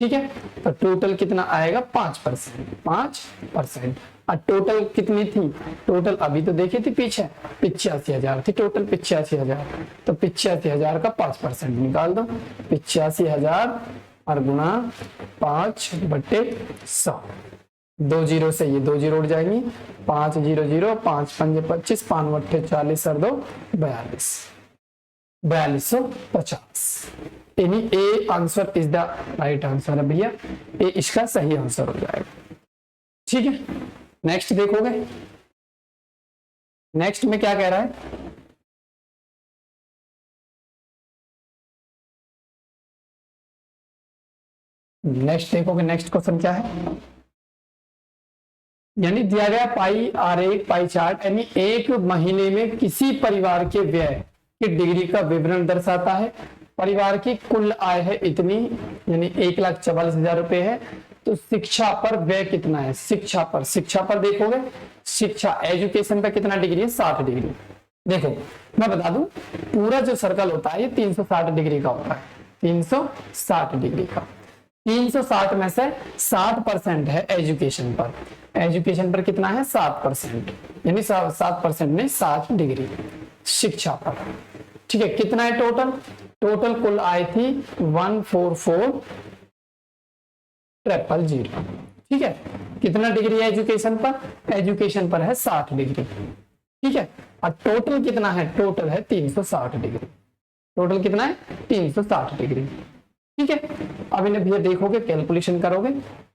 ठीक है, तो टोटल कितना आएगा 5%, 5%। और टोटल कितनी थी, टोटल अभी तो देखी थी पीछे 85,000 थी टोटल, 85,000, तो 85,000 का 5% निकाल दो, 85,000 और गुणा 5/100, 2 जीरो से ये 2 जीरो उड़ जाएंगी, 5 0 0, 5 5 25, 5 8 40 और 2 42, 4250। यानी A answer is the right answer है भैया, ए इसका सही आंसर हो जाएगा। ठीक है, नेक्स्ट देखोगे, नेक्स्ट में क्या कह रहा है, नेक्स्ट देखोगे, नेक्स्ट क्वेश्चन क्या है, यानी दिया गया पाई आरेख पाई चार्ट, यानी एक महीने में किसी परिवार के व्यय की डिग्री का विवरण दर्शाता है। परिवार की कुल आय है इतनी, यानी 1,44,000 रुपए है, तो शिक्षा पर व्यय कितना है, शिक्षा पर देखोगे, शिक्षा एजुकेशन पर कितना डिग्री है 60 डिग्री। देखो मैं बता दूं, पूरा जो सर्कल होता है ये 360 डिग्री का होता है, 360 डिग्री का, 360 में से 60% है एजुकेशन पर, एजुकेशन पर कितना है 7%, यानी 7% नहीं 60 डिग्री शिक्षा पर। ठीक है, कितना है टोटल, टोटल कुल आय थी 144,000। ठीक है, कितना डिग्री है एजुकेशन पर, एजुकेशन पर है 60 डिग्री। ठीक है, और टोटल कितना है, टोटल है 360 डिग्री, टोटल कितना है 360 डिग्री। ठीक है, अब इन्हें भैया देखोगे, कैलकुलेशन करोगे,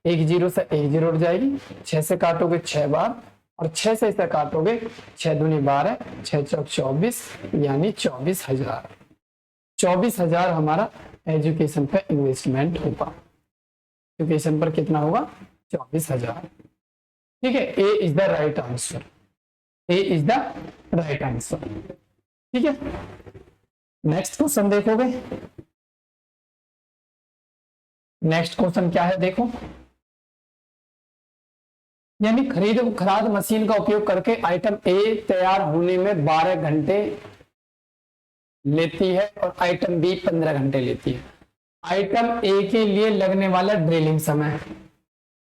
1 जीरो से 1 जीरो उड़ जाएगी, 6 से काटोगे 6 बार, और 6 से इसे काटोगे 6 दूनी 12, 6 चौक 24, यानी 24,000। 24,000 हमारा एजुकेशन पे इन्वेस्टमेंट होगा, एजुकेशन पर कितना होगा 24,000। ठीक है, A is the right answer, A is the right answer. ठीक है, नेक्स्ट क्वेश्चन देखोगे, नेक्स्ट क्वेश्चन क्या है देखो, यानी खरीद खराद मशीन का उपयोग करके आइटम ए तैयार होने में 12 घंटे लेती है और आइटम बी 15 घंटे लेती है। आइटम ए के लिए लगने वाला ड्रिलिंग समय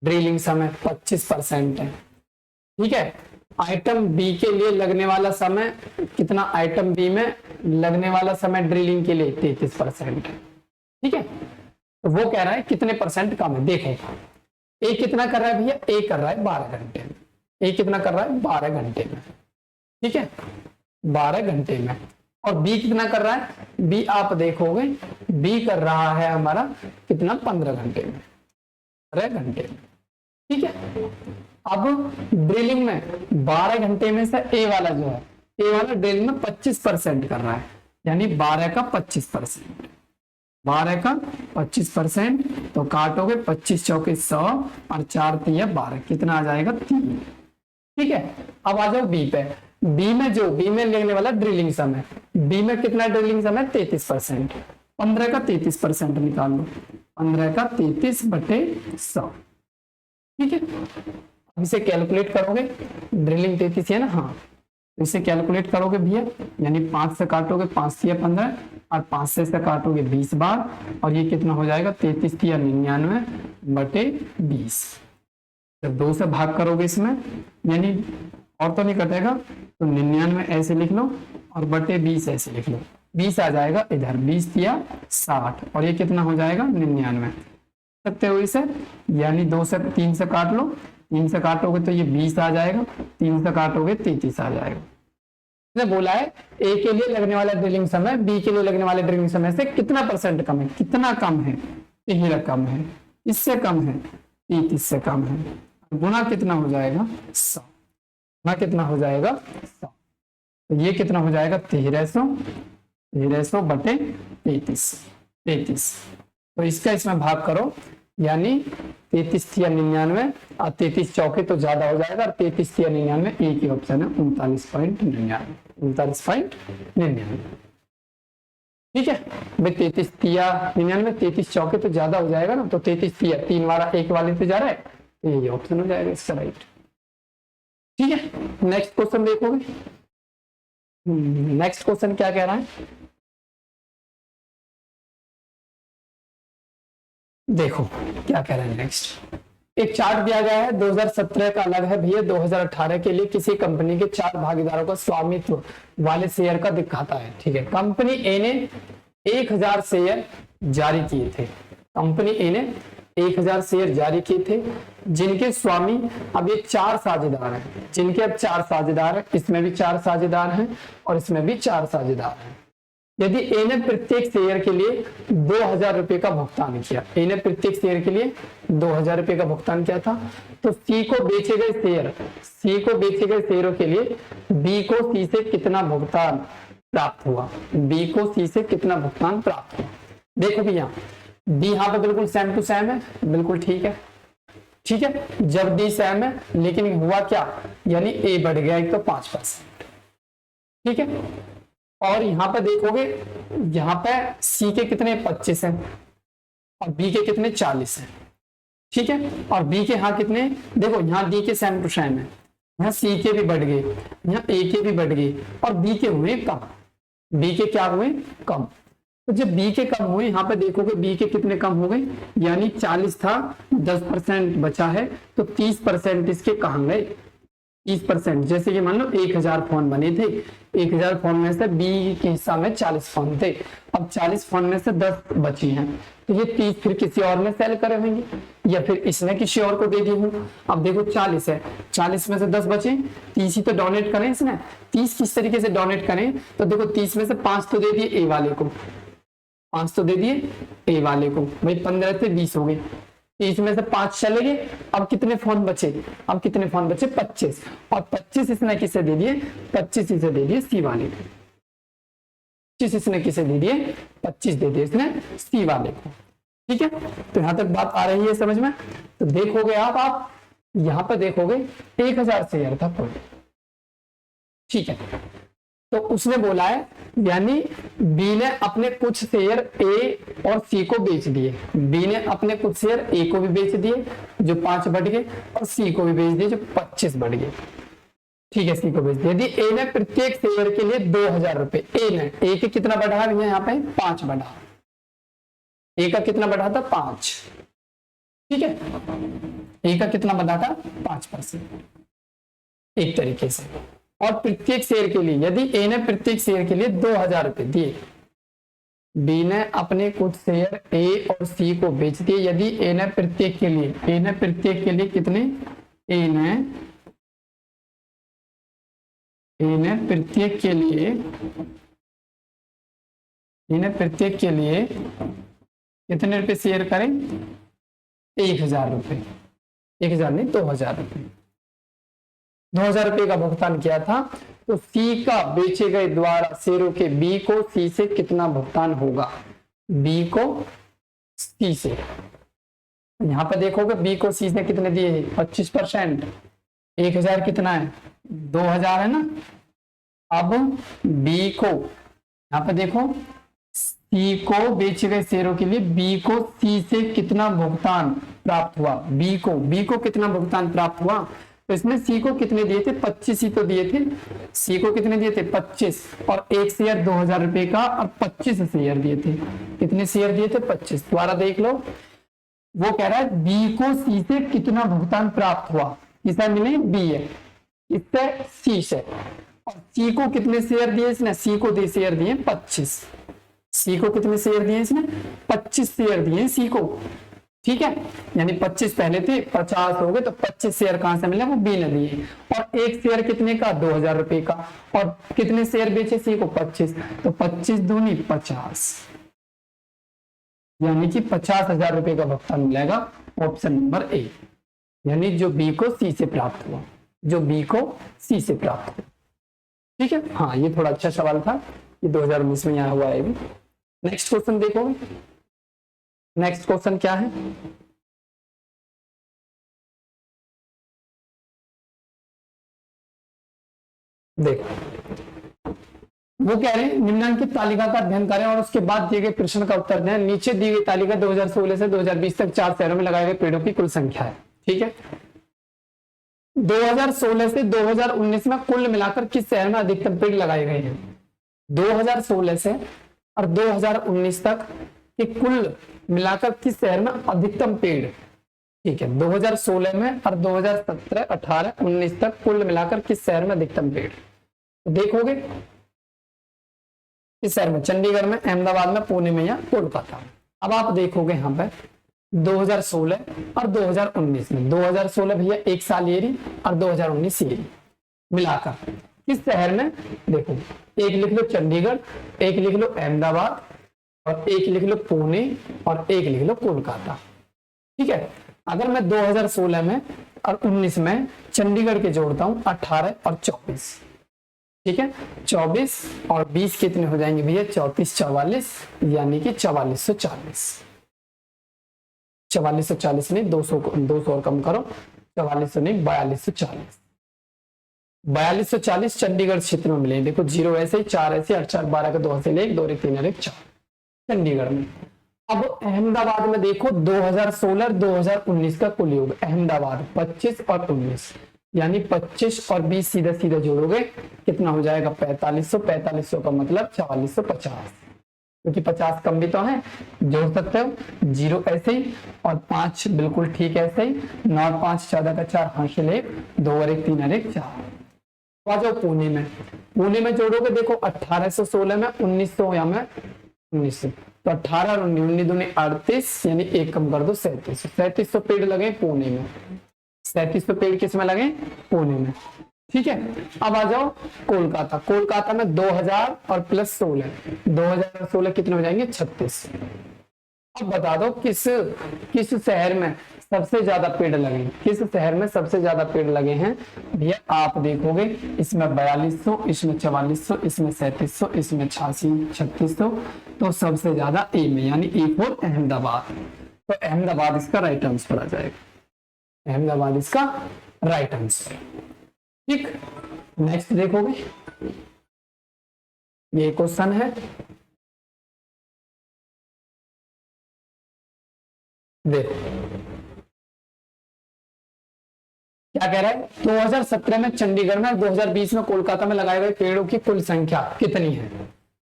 25% है। ठीक है, आइटम बी के लिए लगने वाला समय कितना, आइटम बी में लगने वाला समय ड्रिलिंग के लिए 33% है। ठीक है, तो वो कह रहा है कितने परसेंट कम है, देखो ए कितना कर रहा है भैया, ए कर रहा है 12 घंटे में, ए कितना कर रहा है 12 घंटे में। ठीक है, 12 घंटे में, और बी कितना कर रहा है, बी आप देखोगे बी कर रहा है हमारा कितना 15 घंटे में, 15 घंटे में। ठीक है, अब ड्रिलिंग में 12 घंटे में से ए वाला जो है, ए वाला ड्रिलिंग में 25% कर रहा है, यानी 12 का 25%, 12 का 25%, तो काटोगे 25 चौके 100 और 4 3 12, कितना आ जाएगा 3। ठीक है, अब आ जाओ बी पे, बी में जो बी में लेने वाला ड्रिलिंग समय, बी में कितना ड्रिलिंग समय 33%, 15 का 33% निकाल लो, 15 का 33/100। ठीक है, अब इसे कैलकुलेट करोगे, ड्रिलिंग 33 है ना, हाँ, तो इसे कैलकुलेट करोगे भैया, यानी 5 से काटोगे 5 3 15 और 5 से काटोगे 20 बार, और ये कितना हो जाएगा 33 3 99/20। जब 2 से भाग करोगे इसमें, यानी और तो नहीं कटेगा, तो 99 ऐसे लिख लो और /20 ऐसे लिख लो, 20 आ जाएगा इधर, 20 3 60, और ये कितना हो जाएगा 99 सकते हो इसे, यानी 2 से 3 से काट लो, 3 से काटोगे तो ये 20 आ जाएगा, 3 से काटोगे 33 आ जाएगा। ने बोला है ए के लिए लगने वाला ड्रिलिंग समय बी के लिए लगने वाले ड्रिलिंग समय से कितना परसेंट कम है, कितना कम है, 13 कम है, इससे कम है 30 से कम है, गुना कितना हो जाएगा 100, गुना कितना हो जाएगा 100, तो ये कितना हो जाएगा 1300 बटे 33, तो इसका इसमें भाग करो, यानी 33 या 99 और 33 चौके तो ज्यादा हो जाएगा, और 33 या 99 एक ही ऑप्शन है 39.99। ठीक है भाई, 33 या 99, 33 चौके तो ज्यादा हो जाएगा ना, तो 33 या 3 वाला एक वाले पे जा रहा है, तो यही ऑप्शन हो जाएगा इसका राइट। ठीक है, नेक्स्ट क्वेश्चन देखोगे। नेक्स्ट क्वेश्चन क्या कह रहा है, देखो क्या कह रहे हैं नेक्स्ट। एक चार्ट दिया गया है 2017 का अलग है भैया, 2018 के लिए किसी कंपनी के 4 भागीदारों का स्वामित्व वाले शेयर का दिखाता है। ठीक है, कंपनी ए ने 1000 शेयर जारी किए थे, कंपनी ए ने 1000 शेयर जारी किए थे, जिनके स्वामी अब ये 4 साझेदार हैं, जिनके अब 4 साझेदार हैं, इसमें भी 4 साझेदार हैं और इसमें भी 4 साझेदार हैं। यदि ए ने प्रत्येक शेयर के लिए 2000 रुपए का भुगतान किया, ए ने प्रत्येक शेयर के लिए 2000 रुपए का भुगतान किया था, तो सी को बेचे गए शेयरों के लिए बी को सी से कितना भुगतान प्राप्त हुआ, बी को सी से कितना भुगतान प्राप्त हुआ। देखो भैया बी यहाँ पे बिल्कुल सेम टू सेम है, बिल्कुल ठीक है। ठीक है, जब डी सेम है, लेकिन हुआ क्या, यानी ए बढ़ गया एक तो 5%। ठीक है, और यहाँ पे देखोगे, यहाँ पे सी के कितने 25 हैं और बी के कितने 40 हैं। ठीक है, और बी के यहाँ कितने, देखो यहाँ डी के सेम टू सेम है, यहाँ सी के भी बढ़ गए, यहाँ ए के भी बढ़ गए, और बी के हुए कम, बी के क्या हुए कम। तो जब बी के कम हुए, यहाँ पे देखोगे बी के कितने कम हो गए, यानी 40 था, 10% बचा है, तो 30% इसके कहाँ गए, 30%। जैसे कि मान लो 1000 फोन बने थे, 1000 फोन में से बी के हिस्सा में 40 फोन थे, अब 40 फोन में से 10 बची हैं, तो ये 30 फिर किसी और में सेल करे होंगे, या फिर इसने किसी और को दे दी हो। अब देखो 40 है, 40 में से 10 बचे, 30 ही तो डोनेट करें इसने, 30 किस तरीके से डोनेट करें, तो देखो 30 में से 5 तो दे दिए ए वाले को, 5 तो दे दिए ए वाले को, भाई 15 से 20 हो गए, 30 में से 5 चले गए, अब कितने फोन बचे, अब कितने फोन बचे 25, और 25 इसने किसे दे दिए, 25 इसे दे दिए सी वाले को, 25 इसने किसे दे दिए, 25 दे दिए इसने सी वाले को। ठीक है, तो यहां तक बात आ रही है समझ में। तो देखोगे आप यहां पर देखोगे 1000 शेयर था कुल। ठीक है, तो उसने बोला है, यानी बी ने अपने कुछ शेयर ए और सी को बेच दिए, बी ने अपने कुछ शेयर ए को भी बेच दिए जो 5 बढ़ गए, और सी को भी बेच दिए जो 25 बढ़ गए। ठीक है, सी को बेच दिया। यदि ए ने प्रत्येक शेयर के लिए 2000 रुपए, ए के कितना बढ़ा है यहाँ पे 5 बढ़ा, ए का कितना बढ़ा था 5। ठीक है, ए का कितना बढ़ा था 5% एक तरीके से। और प्रत्येक शेयर के लिए, यदि ए ने प्रत्येक शेयर के लिए 2000 रुपए दिए, बी ने अपने कुछ शेयर ए और सी को बेच दिए, यदि ए ने प्रत्येक के लिए कितने, ए ने प्रत्येक के लिए कितने रुपए शेयर करें, 1000 रुपए, 1000 नहीं 2000 रुपए, 2000 रुपए का भुगतान किया था, तो सी का बेचे गए द्वारा शेयरों के बी को सी से कितना भुगतान होगा, बी को सी से। यहां पर देखोगे बी को सी ने कितने दिए 25%, 1000 कितना है 2000 है ना। अब बी को यहां पर देखो, सी को बेचे गए शेयरों के लिए बी को सी से कितना भुगतान प्राप्त हुआ, बी को कितना भुगतान प्राप्त हुआ, तो इसमें सी को कितने दिए थे 25 ही तो दिए थे, सी को कितने दिए थे 25, और एक शेयर 2000 रुपए का, और 25 शेयर दिए थे, कितने शेयर दिए थे 25। दोबारा देख लो, वो कह रहा है बी को सी से कितना भुगतान प्राप्त हुआ, किससे मिले बी है, इससे सी से, और सी को कितने शेयर दिए इसने, सी को दे शेयर दिए 25, सी को कितने शेयर दिए इसने 25 शेयर दिए सी को, ठीक है, यानी 25 पहले थे, 50 हो गए, तो 25 शेयर कहां से मिले, वो बी ने दिए। और एक शेयर कितने का, 2000 रुपए का। और कितने शेयर बेचे सी को, 25, तो 25 दूनी 50, यानी कि 50,000 रुपए का भुगतान मिलेगा। ऑप्शन नंबर ए, यानी जो बी को सी से प्राप्त हुआ, जो बी को सी से प्राप्त हुआ। ठीक है, हाँ ये थोड़ा अच्छा सवाल था, ये 2019 में यहाँ हुआ है। नेक्स्ट क्वेश्चन देखो, नेक्स्ट क्वेश्चन क्या है, देखो वो कह रहे हैं निम्नलिखित तालिका का अध्ययन करें और उसके बाद दिए गए प्रश्न का उत्तर दें। नीचे दी गई तालिका 2016 से 2020 तक 4 शहरों में लगाए गए पेड़ों की कुल संख्या है। ठीक है, 2016 से 2019 में कुल मिलाकर किस शहर में अधिकतम पेड़ लगाए गए हैं। 2016 से और 2019 तक के कुल मिलाकर किस शहर में अधिकतम पेड़, ठीक है, 2016 में और 2017, 18, 19 तक कुल मिलाकर किस शहर में अधिकतम पेड़, तो देखोगे किस शहर में, चंडीगढ़ में, अहमदाबाद में, पुणे में या कोलकाता में। अब आप देखोगे यहाँ पे 2016 और 2019 में, 2016 भैया एक साल ये रही और 2019 ये रही, मिलाकर किस शहर में, देखो एक लिख लो चंडीगढ़, एक लिख लो अहमदाबाद, और एक लिख लो पुणे, और एक लिख लो कोलकाता। ठीक है, अगर मैं 2016 में और 19 में चंडीगढ़ के जोड़ता हूं 18 और 24, ठीक है, 24 और 20 कितने हो जाएंगे भैया, 34, 44, यानी कि 4440। 4440 नहीं, 200 और कम करो, 4400 नहीं, 4240। 4240 चंडीगढ़ क्षेत्र में मिले, देखो 0 ऐसे ही, 4 ऐसे, 8 4 12 का 2 हासिल 1, 2 1 3 1 4 चंडीगढ़ में। अब अहमदाबाद में देखो 2016 2019 का कुल योग, अहमदाबाद 25 और 19, यानी 25 और 20 सीधा सीधा जोड़ोगे कितना हो जाएगा, 4500, 4500 का मतलब 4450, क्योंकि 50 कम भी तो है, जोड़ सकते हो, 0 ऐसे ही और 5 बिल्कुल ठीक ऐसे ही, 9 और 5 14 का 4 हासिल 1, 2 और 1 3 और 1 4। आ जाओ पुणे में, पुणे में जोड़ोगे देखो 1816 में, 1900 या में 1900, तो 18 और 19 दूनी 38, यानी एक कम कर दो 3700। 3700 पेड़ लगे पुणे में, 3700 पेड़ किस में लगे, पुणे में। ठीक है, अब आ जाओ कोलकाता, कोलकाता में 2000 और प्लस 16, 2000 और 16 कितने हो जाएंगे, 36। अब बता दो किस शहर में सबसे ज्यादा पेड़ लगे, किस शहर में सबसे ज्यादा पेड़ लगे हैं भैया। आप देखोगे इसमें 4200, इसमें 4400, इसमें 3700, इसमें 3600, तो सबसे ज्यादा ए में, यानी ए फॉर अहमदाबाद। तो अहमदाबाद इसका राइट आंसर आ जाएगा, अहमदाबाद इसका राइट आंसर। ठीक, नेक्स्ट देखोगे ये क्वेश्चन है, देखो क्या कह रहा है, 2017 में चंडीगढ़ में, 2020 में कोलकाता में लगाए गए पेड़ों की कुल संख्या कितनी है।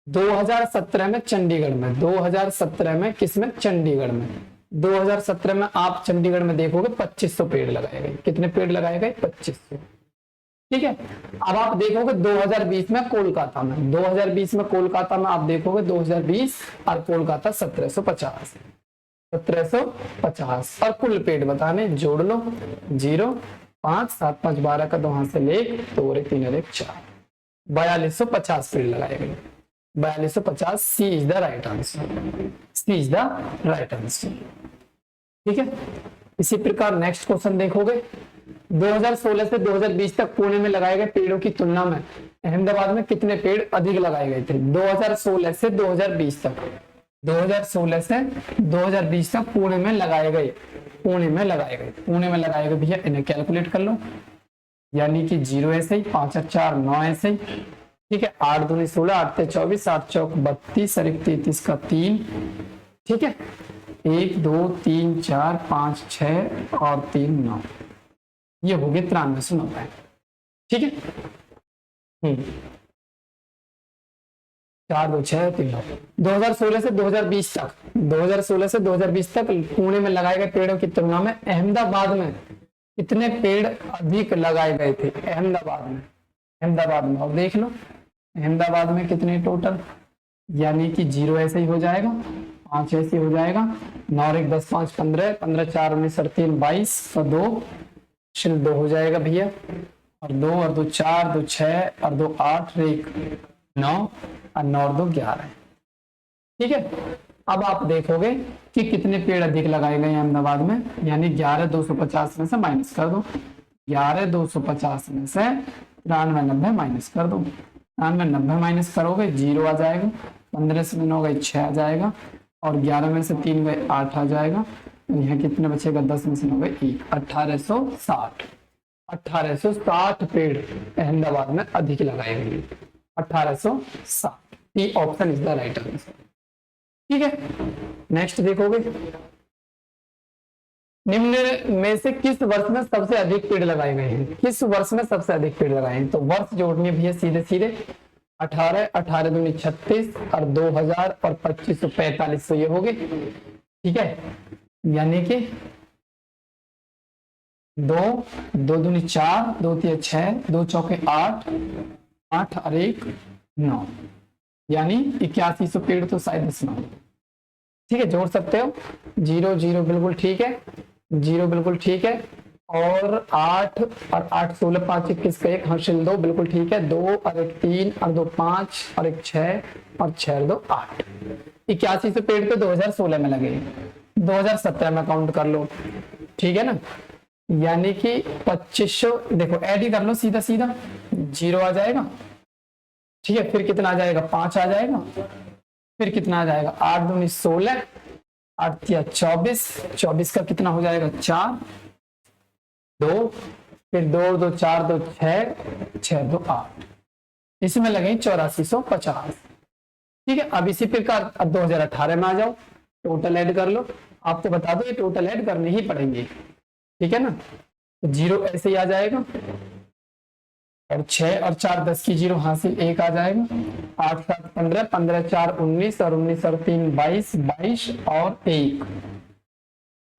2017 में चंडीगढ़ में, 2017 में किसमें, चंडीगढ़ में, 2017 में आप चंडीगढ़ में देखोगे 2500 पेड़ लगाए गए, कितने पेड़ लगाए गए, 2500। ठीक है, अब आप देखोगे 2020 में कोलकाता में, 2020 में कोलकाता में आप देखोगे 2020 और कोलकाता 1750, 1750, और कुल पेड़ बताने, जोड़ लो, 0 5 7 5 12 का 2 हासिल 1, 2 और 1 3 और 1 4, 4250 पेड़ लगाए गए, 4250। C is the right answer, C is the right answer. ठीक है, इसी प्रकार नेक्स्ट क्वेश्चन देखोगे, 2016 से 2020 तक पुणे में लगाए गए पेड़ों की तुलना में अहमदाबाद में कितने पेड़ अधिक लगाए गए थे। 2016 से 2020 तक, 2016 से 2020 तक पुणे में लगाए गए, पुणे में लगाए गए, पुणे में लगाए गए भैया, इन्हें कैलकुलेट कर लो, यानी कि 0 ऐसे ही, 5 और 4 9 ऐसे ही, ठीक है, 8 दूनी 16, 8 ते 24, 8 चौक 32 और 1 33 का 3, ठीक है, 1 2 3 4 5 6 और 3 9, ये हो गए 9390। ठीक है, 4 2 6 3 9। 2016 से 2020 तक, 2016 से 2020 तक पुणे में लगाए गए पेड़ों की तुलना में अहमदाबाद में कितने पेड़ अधिक लगाए गए थे। अहमदाबाद में, अहमदाबाद में अब देख लो, अहमदाबाद में कितने टोटल, यानी कि 0 ऐसे ही हो जाएगा, 5 ऐसे हो जाएगा, 9 और 1 10 5 15, 15 4 19 और 3 22 और 2 शून्य 2 हो जाएगा भैया, और 2 और 2 4, 2 6 और 2 8 और 1 9 और 9 और 2 11। ठीक है, अब आप देखोगे कि कितने पेड़ अधिक लगाए गए हैं अहमदाबाद में, यानी 11 250 में से माइनस कर दो, 11 250 में से 93 90 माइनस कर दो, 93 90 माइनस करोगे 0 आ जाएगा, 15 से 9 गए 6 आ जाएगा, और 11 में से 3 गए 8 आ जाएगा, तो यहाँ कितने बचेगा, 10 में से 9 गए 1, 1860 पेड़ अहमदाबाद में अधिक लगाए गए, 1860। E option is the right answer. ठीक है, नेक्स्ट देखोगे, निम्न में से किस वर्ष में सबसे अधिक पेड़ लगाए गए हैं, किस वर्ष में सबसे अधिक पेड़ लगाए हैं, तो वर्ष जोड़नी है भैया सीधे सीधे, 18 18 दूनी 36 और 2000 और 2500 4500 ये हो गए। ठीक है, यानी कि 2 2 दूनी 4, 2 3 6, 2 चौके 8, 8 और 1 9, यानी 8100 पेड़ तो शायद इसमें। ठीक है, जोड़ सकते हो, 0 0 बिल्कुल ठीक है, 0 बिल्कुल ठीक है, और 8 और 8 16 5 21 का 1 हासिल 2 बिल्कुल ठीक है, 2 और 1 3 और 2 5 और 1 6 और 6 और 2 8। 8100 पेड़ तो 2016 में लगे, 2017 में काउंट कर लो। ठीक है ना, यानी कि 2500, देखो ऐड ही कर लो सीधा सीधा, 0 आ जाएगा। ठीक है, फिर कितना आ जाएगा, 5 आ जाएगा, फिर कितना आ जाएगा, 8 दूनी 16, 8 या 24, 24 का कितना हो जाएगा 4 2, फिर 2 2 4 2 6, 6 2 8, इसमें लगे 8450। ठीक है, अब इसी प्रकार अब 2018 में आ जाओ, टोटल ऐड कर लो, आपको बता दो ये टोटल ऐड करने ही पड़ेंगे। ठीक है ना, तो 0 ऐसे ही आ जाएगा, और 6 और 4 10 की 0 हासिल 1 आ जाएगा, 8 7 15, 15 4 19 और 19 और 3 22, 22 और 1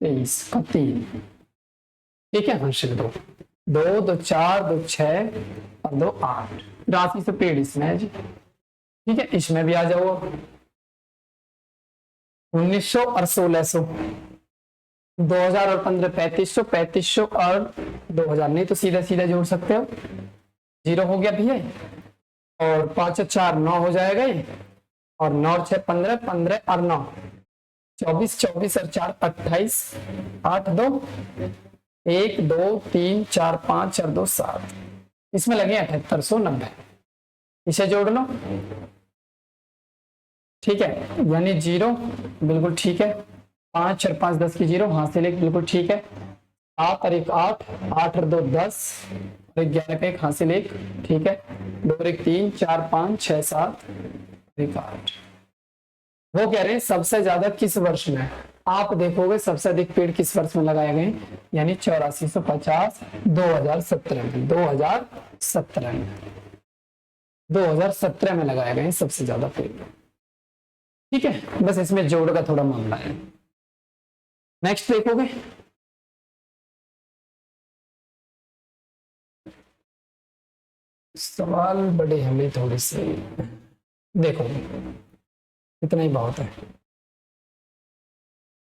23 का 3। ठीक है, हासिल 2 2 2 4 2 6 और 2 8, राशि से पेड़ इसमें है जी। ठीक है, इसमें भी आ जाओ, 1900 और 1600, 2000 और 15 3500, 3500 और 2000, नहीं तो सीधा सीधा जोड़ सकते हो, 0 हो गया भैया, और 5 और 4 9 हो जाएगा ये, और 9 और 6 15, 15 और 9 24, 24 और 4 28, 8 2 1 2 3 4 5 और 2 7, इसमें लगे 7890, इसे जोड़ लो। ठीक है, यानी 0 बिल्कुल ठीक है, 5 और 5 10 की 0 हासिल 1 बिल्कुल ठीक है, 7 और 1 8, 8 और 2 10 और 11 का 1 हासिल 1 ठीक है, 2 और 1 3 4 5 6 7 1 8। वो कह रहे हैं सबसे ज्यादा किस वर्ष में, आप देखोगे सबसे अधिक पेड़ किस वर्ष में लगाए गए, यानी 8450 2017 में, 2017 में लगाए गए सबसे ज्यादा पेड़। ठीक है, बस इसमें जोड़ का थोड़ा मामला है। नेक्स्ट देखोगे, सवाल बड़े हमें थोड़े से, देखो इतना ही बहुत है।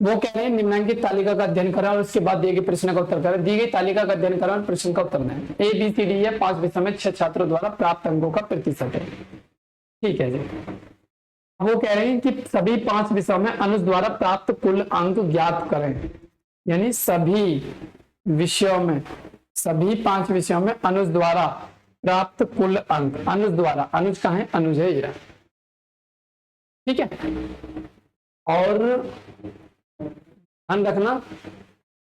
वो कह रहे हैं निम्नलिखित तालिका का अध्ययन करें और उसके बाद दिए गए प्रश्न का उत्तर करें। दी गई तालिका का अध्ययन करें और प्रश्न का उत्तर दें। ABCD है 5 विषय में 6 छात्रों द्वारा प्राप्त अंकों का प्रतिशत है। ठीक है जी, वो कह रहे हैं कि सभी 5 विषयों में अनुज द्वारा प्राप्त कुल अंक ज्ञात करें, यानी सभी 5 विषयों में अनुज द्वारा प्राप्त कुल अंक, अनुज द्वारा, अनुज कहाँ है, अनुज है ये। ठीक है, और ध्यान रखना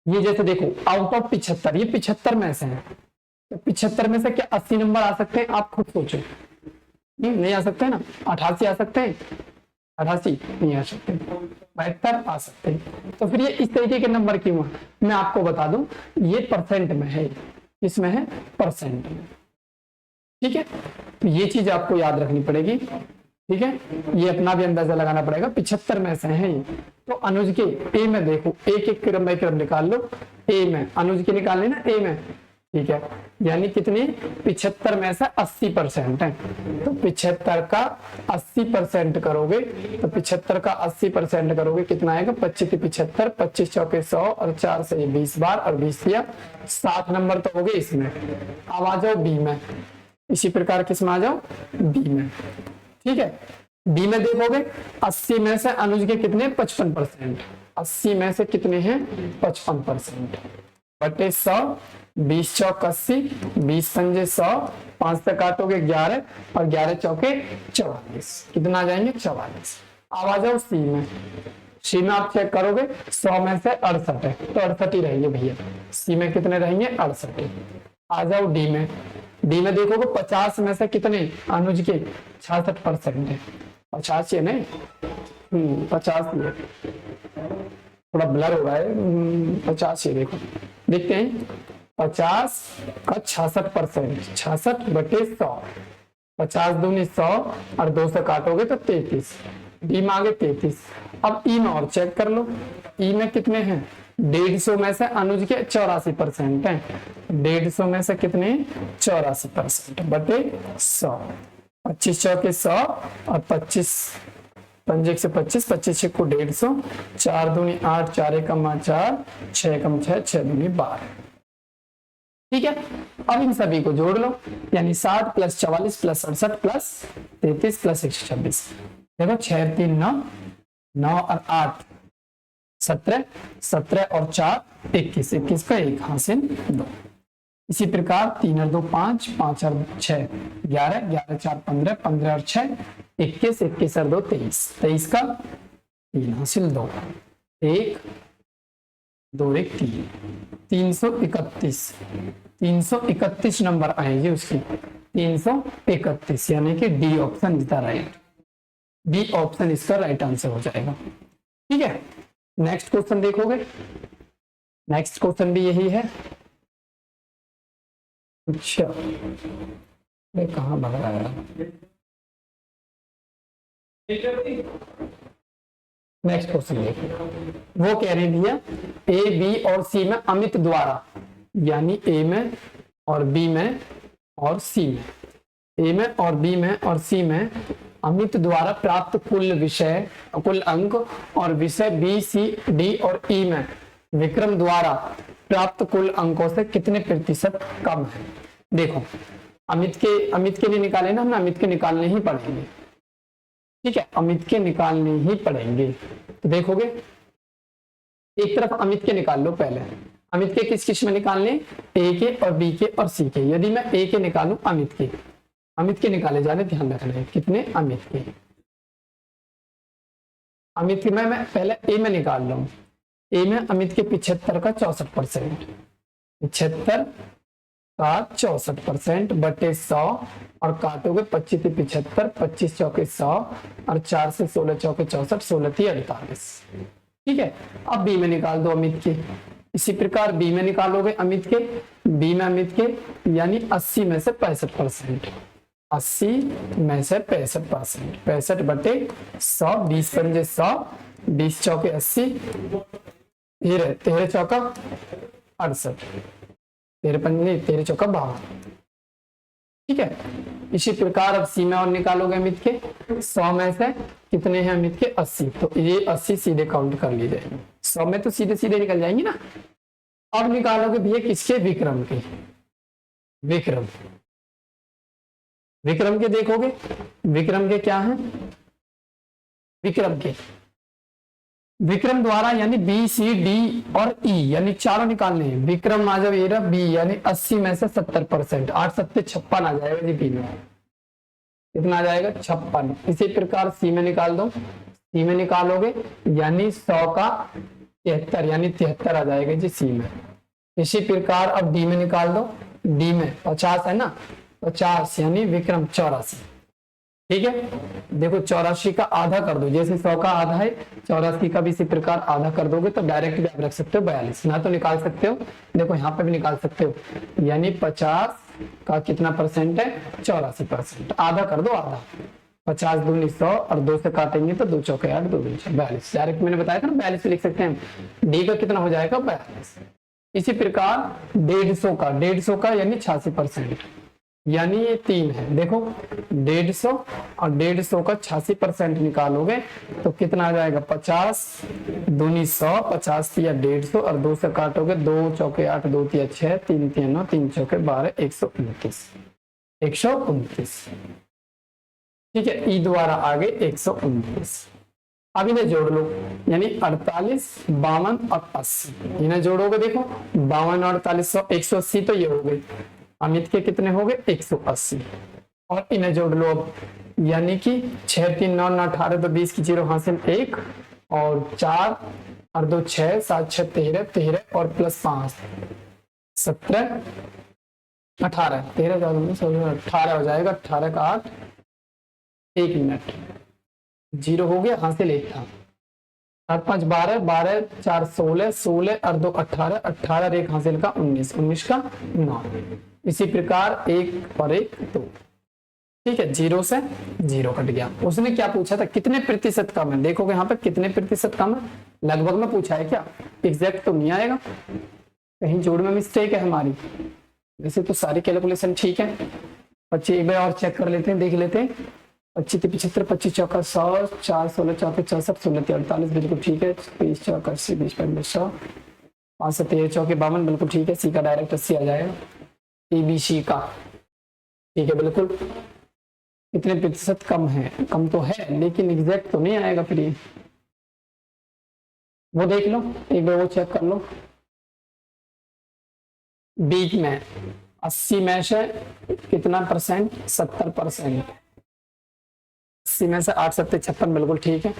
ये जैसे देखो आउट ऑफ 75, ये 75 में से है, तो 75 में से क्या 80 नंबर आ सकते हैं, आप खुद सोचो। नहीं आ सकते ना, 88 आ सकते हैं, 88 नहीं आ सकते, 72 आ सकते हैं। तो फिर ये इस तरीके के नंबर क्यों है, मैं आपको बता दूं, ये परसेंट में है, इसमें है परसेंट में। ठीक है, तो ये चीज आपको याद रखनी पड़ेगी। ठीक है, ये अपना भी अंदाजा लगाना पड़ेगा, 75 में से है ये। तो अनुज के ए में देखो, एक एक क्रम बाई क्रम निकाल लो। ए में अनुज के निकालने ना, ए में ठीक है, यानी कितनी 75 में से 80% है, तो 75 का 80% करोगे तो 75 का 80% करोगे कितना आएगा 25 के 75, 25 चौके 100 और 4 से 20 बार और 20 दिया 60 नंबर तो हो गए इसमें। अब आ जाओ बी में, इसी प्रकार किस में आ जाओ बी में। ठीक है, बी में देखोगे 80 में से अनुज के कितने 55%, 80 में से कितने हैं 55% बटे 100, 20 चौक 80, 20 पंजे 100, 5 से काटोगे 11 और 11 चौके 44, कितना आ जाएंगे 44। अब आ जाओ सी में, सी में आप चेक करोगे 100 में से 68 है तो 68 ही रहेंगे भैया, सी में कितने रहेंगे 68। आ जाओ डी में, डी में देखोगे 50 में से कितने अनुज के 66% है, 50 ये नहीं 50 ये थोड़ा ब्लर हो रहा है 50 ये देखो, देखते हैं 50 का 66%, 66 बटे 100, 50 दूनी 100 और 2 से काटोगे तो 33, डी में आगे 33। अब ई में और चेक कर लो, ई में कितने हैं 150 में से अनुज के 84% है, 150 में से कितने 84% बटे 100, 25 चौके 100 और 25 पंजे से 25, 25 छे को 150, 4 दूनी 8, 4 एकम 4, 6 एकम 6, 6 दूनी 12। ठीक है, अब इन सभी को जोड़ लो, यानी 60 प्लस 44 प्लस 67 प्लस 33 प्लस 126। देखो 6 3 9, 9 और 8 17, 17 और 4 21, 21 का 1 हासिल 2। इसी प्रकार 3 और 2 5, 5 और 6 11, 11 4 15, 15 और 6 21, 21 और 2 23, 23 का 3 हासिल 2, 1 2 1 3, 331, 331 नंबर आएगी उसकी, 331 यानी कि डी ऑप्शन इसका राइट, डी ऑप्शन इसका राइट आंसर हो जाएगा। ठीक है, नेक्स्ट क्वेश्चन देखोगे, नेक्स्ट क्वेश्चन भी यही है। अच्छा कहाँ भग रहा है, नेक्स्ट क्वेश्चन देखो, वो कह रहे भैया ए बी और सी में अमित द्वारा, यानी ए में और बी में और सी में, ए में और बी में और सी में अमित द्वारा प्राप्त कुल विषय कुल अंक और विषय बी सी डी और ई में विक्रम द्वारा प्राप्त कुल अंकों से कितने प्रतिशत कम है। देखो अमित के लिए निकाले ना, हम अमित के निकालने ही पड़ेंगे। ठीक है, अमित के निकालने ही पड़ेंगे, तो देखोगे एक तरफ अमित के निकाल लो पहले, अमित के किस किस में निकालने, ए के और बी के और सी के। यदि मैं ए के निकालूं अमित के निकाले जाने, ध्यान रखना है कितने अमित के मैं पहले ए में निकाल लूं, ए में अमित के 75 का 64%, 75 का 64% बटे 100 और काटोगे 25 से 75, 25 चौके 100 और 4 से 16 चौके 64, 16 थी 48। ठीक है, अब बी में निकाल दो अमित के, इसी प्रकार बी में निकालोगे अमित के, बी में अमित के यानी 80 में से 65%, 80 में से 65%, 65 बटे 100, 20 पंजे 100, 20 चौके 80, 13 चौका 68, 13 चौका 52। ठीक है, इसी प्रकार अब सी में और निकालोगे अमित के, 100 में से कितने हैं अमित के 80, तो ये 80 सीधे काउंट कर ली जाएगी, 100 में तो सीधे सीधे निकल जाएंगी ना। अब निकालोगे भैया किसके, विक्रम के, विक्रम के देखोगे, विक्रम के क्या है, विक्रम द्वारा यानी बी सी डी और ई यानी चारों निकालने हैं। विक्रम आ जाओ ये रहा बी, यानी 80 में से 70%, 8 7 56 आ जाएगा जी बी में, कितना आ जाएगा 56। इसी प्रकार सी में निकाल दो, सी में निकालोगे यानी 100 का 73 यानी 73 आ जाएगा जी सी में। इसी प्रकार अब डी में निकाल दो, डी में 50 है ना, 50 यानी विक्रम 84। ठीक है, देखो 84 का आधा कर दो, जैसे 100 का आधा है 84 का भी इसी प्रकार आधा कर दोगे तो डायरेक्ट भी आप रख सकते हो 42, ना तो निकाल सकते हो, देखो यहाँ पे भी निकाल सकते हो, यानी 50 का कितना परसेंट है 84%, आधा कर दो, आधा 50 दूनी 100 और 2 से काटेंगे तो 2 चौके 8, 2 दूनी 42, डायरेक्ट मैंने बताया था ना 42 लिख सकते हैं। डी का कितना हो जाएगा 42। इसी प्रकार 150 का यानी 86%, यानी ये 3 है। देखो 150 और 150 का 86% निकालोगे तो कितना आ जाएगा 50 दूनी 100, 50 या 150 और 2 से काटोगे 2 चौके 8, 2 तिया 6, 3 तिया 9, 3 चौके 12, 129। ठीक है, ई द्वारा आगे 129। अब इन्हें जोड़ लो, यानी 48, 52 और 80। इन्हें जोड़ोगे, देखो 52 और 48, 180 तो ये हो गई। अमित के कितने हो गए 180। और इन्हें जोड़ लो अब, यानी कि 6 3 9 9 18, तो 20 की 0 हासिल 1 और 4 और 2 6, 7 6 13, 13 और प्लस 5 17 18, 13 18 हो जाएगा। 18 का 8, 1 मिनट, 0 हो गया, हासिल 1 था। 7 5 12, 12 4 16, 16 और 2 18, 18 और 1 हासिल का 19, 19 का 9। इसी प्रकार 1 और 1 2। ठीक है, 0 से 0 कट गया। उसने क्या पूछा था, कितने प्रतिशत कम है। देखोगे यहाँ पे कितने प्रतिशत कम है, लगभग में पूछा है क्या, एग्जैक्ट तो नहीं आएगा, कहीं जोड़ में मिस्टेक है हमारी। वैसे तो सारी कैलकुलेशन ठीक है। 25 एक बार और चेक कर लेते हैं, देख लेते हैं। 25 75, 25 चौका 100, 4 16 चौके 64, 16 48 बिल्कुल ठीक है। 20 चौका 80, 20 15 100, 5 से 13 चौके 52 बिल्कुल ठीक है। सी का डायरेक्ट 80 आ जाएगा। ईबीसी का ठीक है बिल्कुल। कितने प्रतिशत कम है, कम तो है लेकिन एग्जैक्ट तो नहीं आएगा। फिर ये वो देख लो, एक बार वो चेक कर लो। बीच में 80 में से कितना परसेंट, 70%। 80 में से 8 7 56 बिल्कुल ठीक है।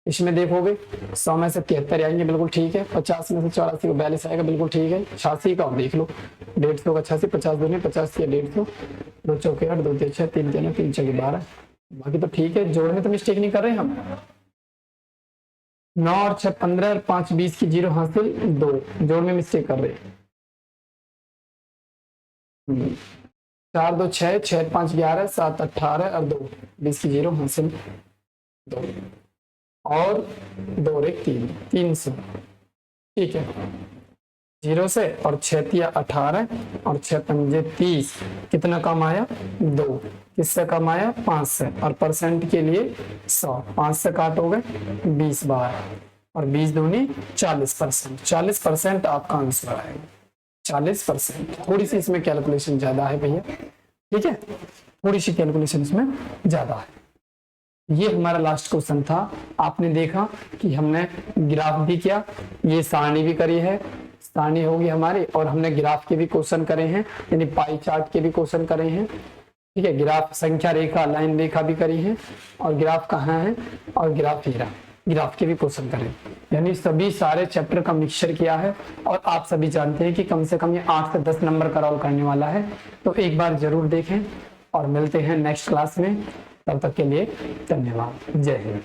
इसमें देखोगे 100 में से 73 आएंगे बिल्कुल ठीक है। 50 में से 84 को 42 आएगा बिल्कुल ठीक है। 86 का देख लो, 150 का 86, 50 दूनी 50 या 150, 2 चौके 8, 2 तिया 6, 3 तिया 9, 3 चौके 12। बाकी तो ठीक है, जोड़ में तो मिस्टेक नहीं कर रहे हम। 9 और 6 15 और 5 20 की 0 हासिल 2, जोड़ में मिस्टेक कर रहे। 4 2 6, 6 5 11, 7 18 और 2 20 की 0 हासिल 2 और 2 और 1 3, 300। ठीक है, 0 से और 6 तिया 18 और 6 पंजे 30, कितना कम आया 2। किससे कम आया 5 से। और परसेंट के लिए 100, 5 से काटोगे 20 बार और 20 दूनी 40%। 40% आपका आंसर आएगा, 40%। थोड़ी सी इसमें कैलकुलेशन ज्यादा है भैया, ठीक है, थोड़ी सी कैलकुलेशन इसमें ज्यादा है। ये हमारा लास्ट क्वेश्चन था। आपने देखा कि हमने ग्राफ भी किया, ये सारणी भी करी है, सारणी होगी हमारी, और हमने ग्राफ के भी क्वेश्चन करे हैं, यानी पाई चार्ट के भी क्वेश्चन करे हैं। ठीक है, ग्राफ संख्या रेखा, लाइन रेखा भी करी है, और ग्राफ कहाँ है, और ग्राफ हीरा, ग्राफ के भी क्वेश्चन करें, यानी सभी सारे चैप्टर का मिक्सचर किया है। और आप सभी जानते हैं कि कम से कम ये 8 से 10 नंबर का रोल करने वाला है, तो एक बार जरूर देखें। और मिलते हैं नेक्स्ट क्लास में, तब तक के लिए धन्यवाद। जय हिंद।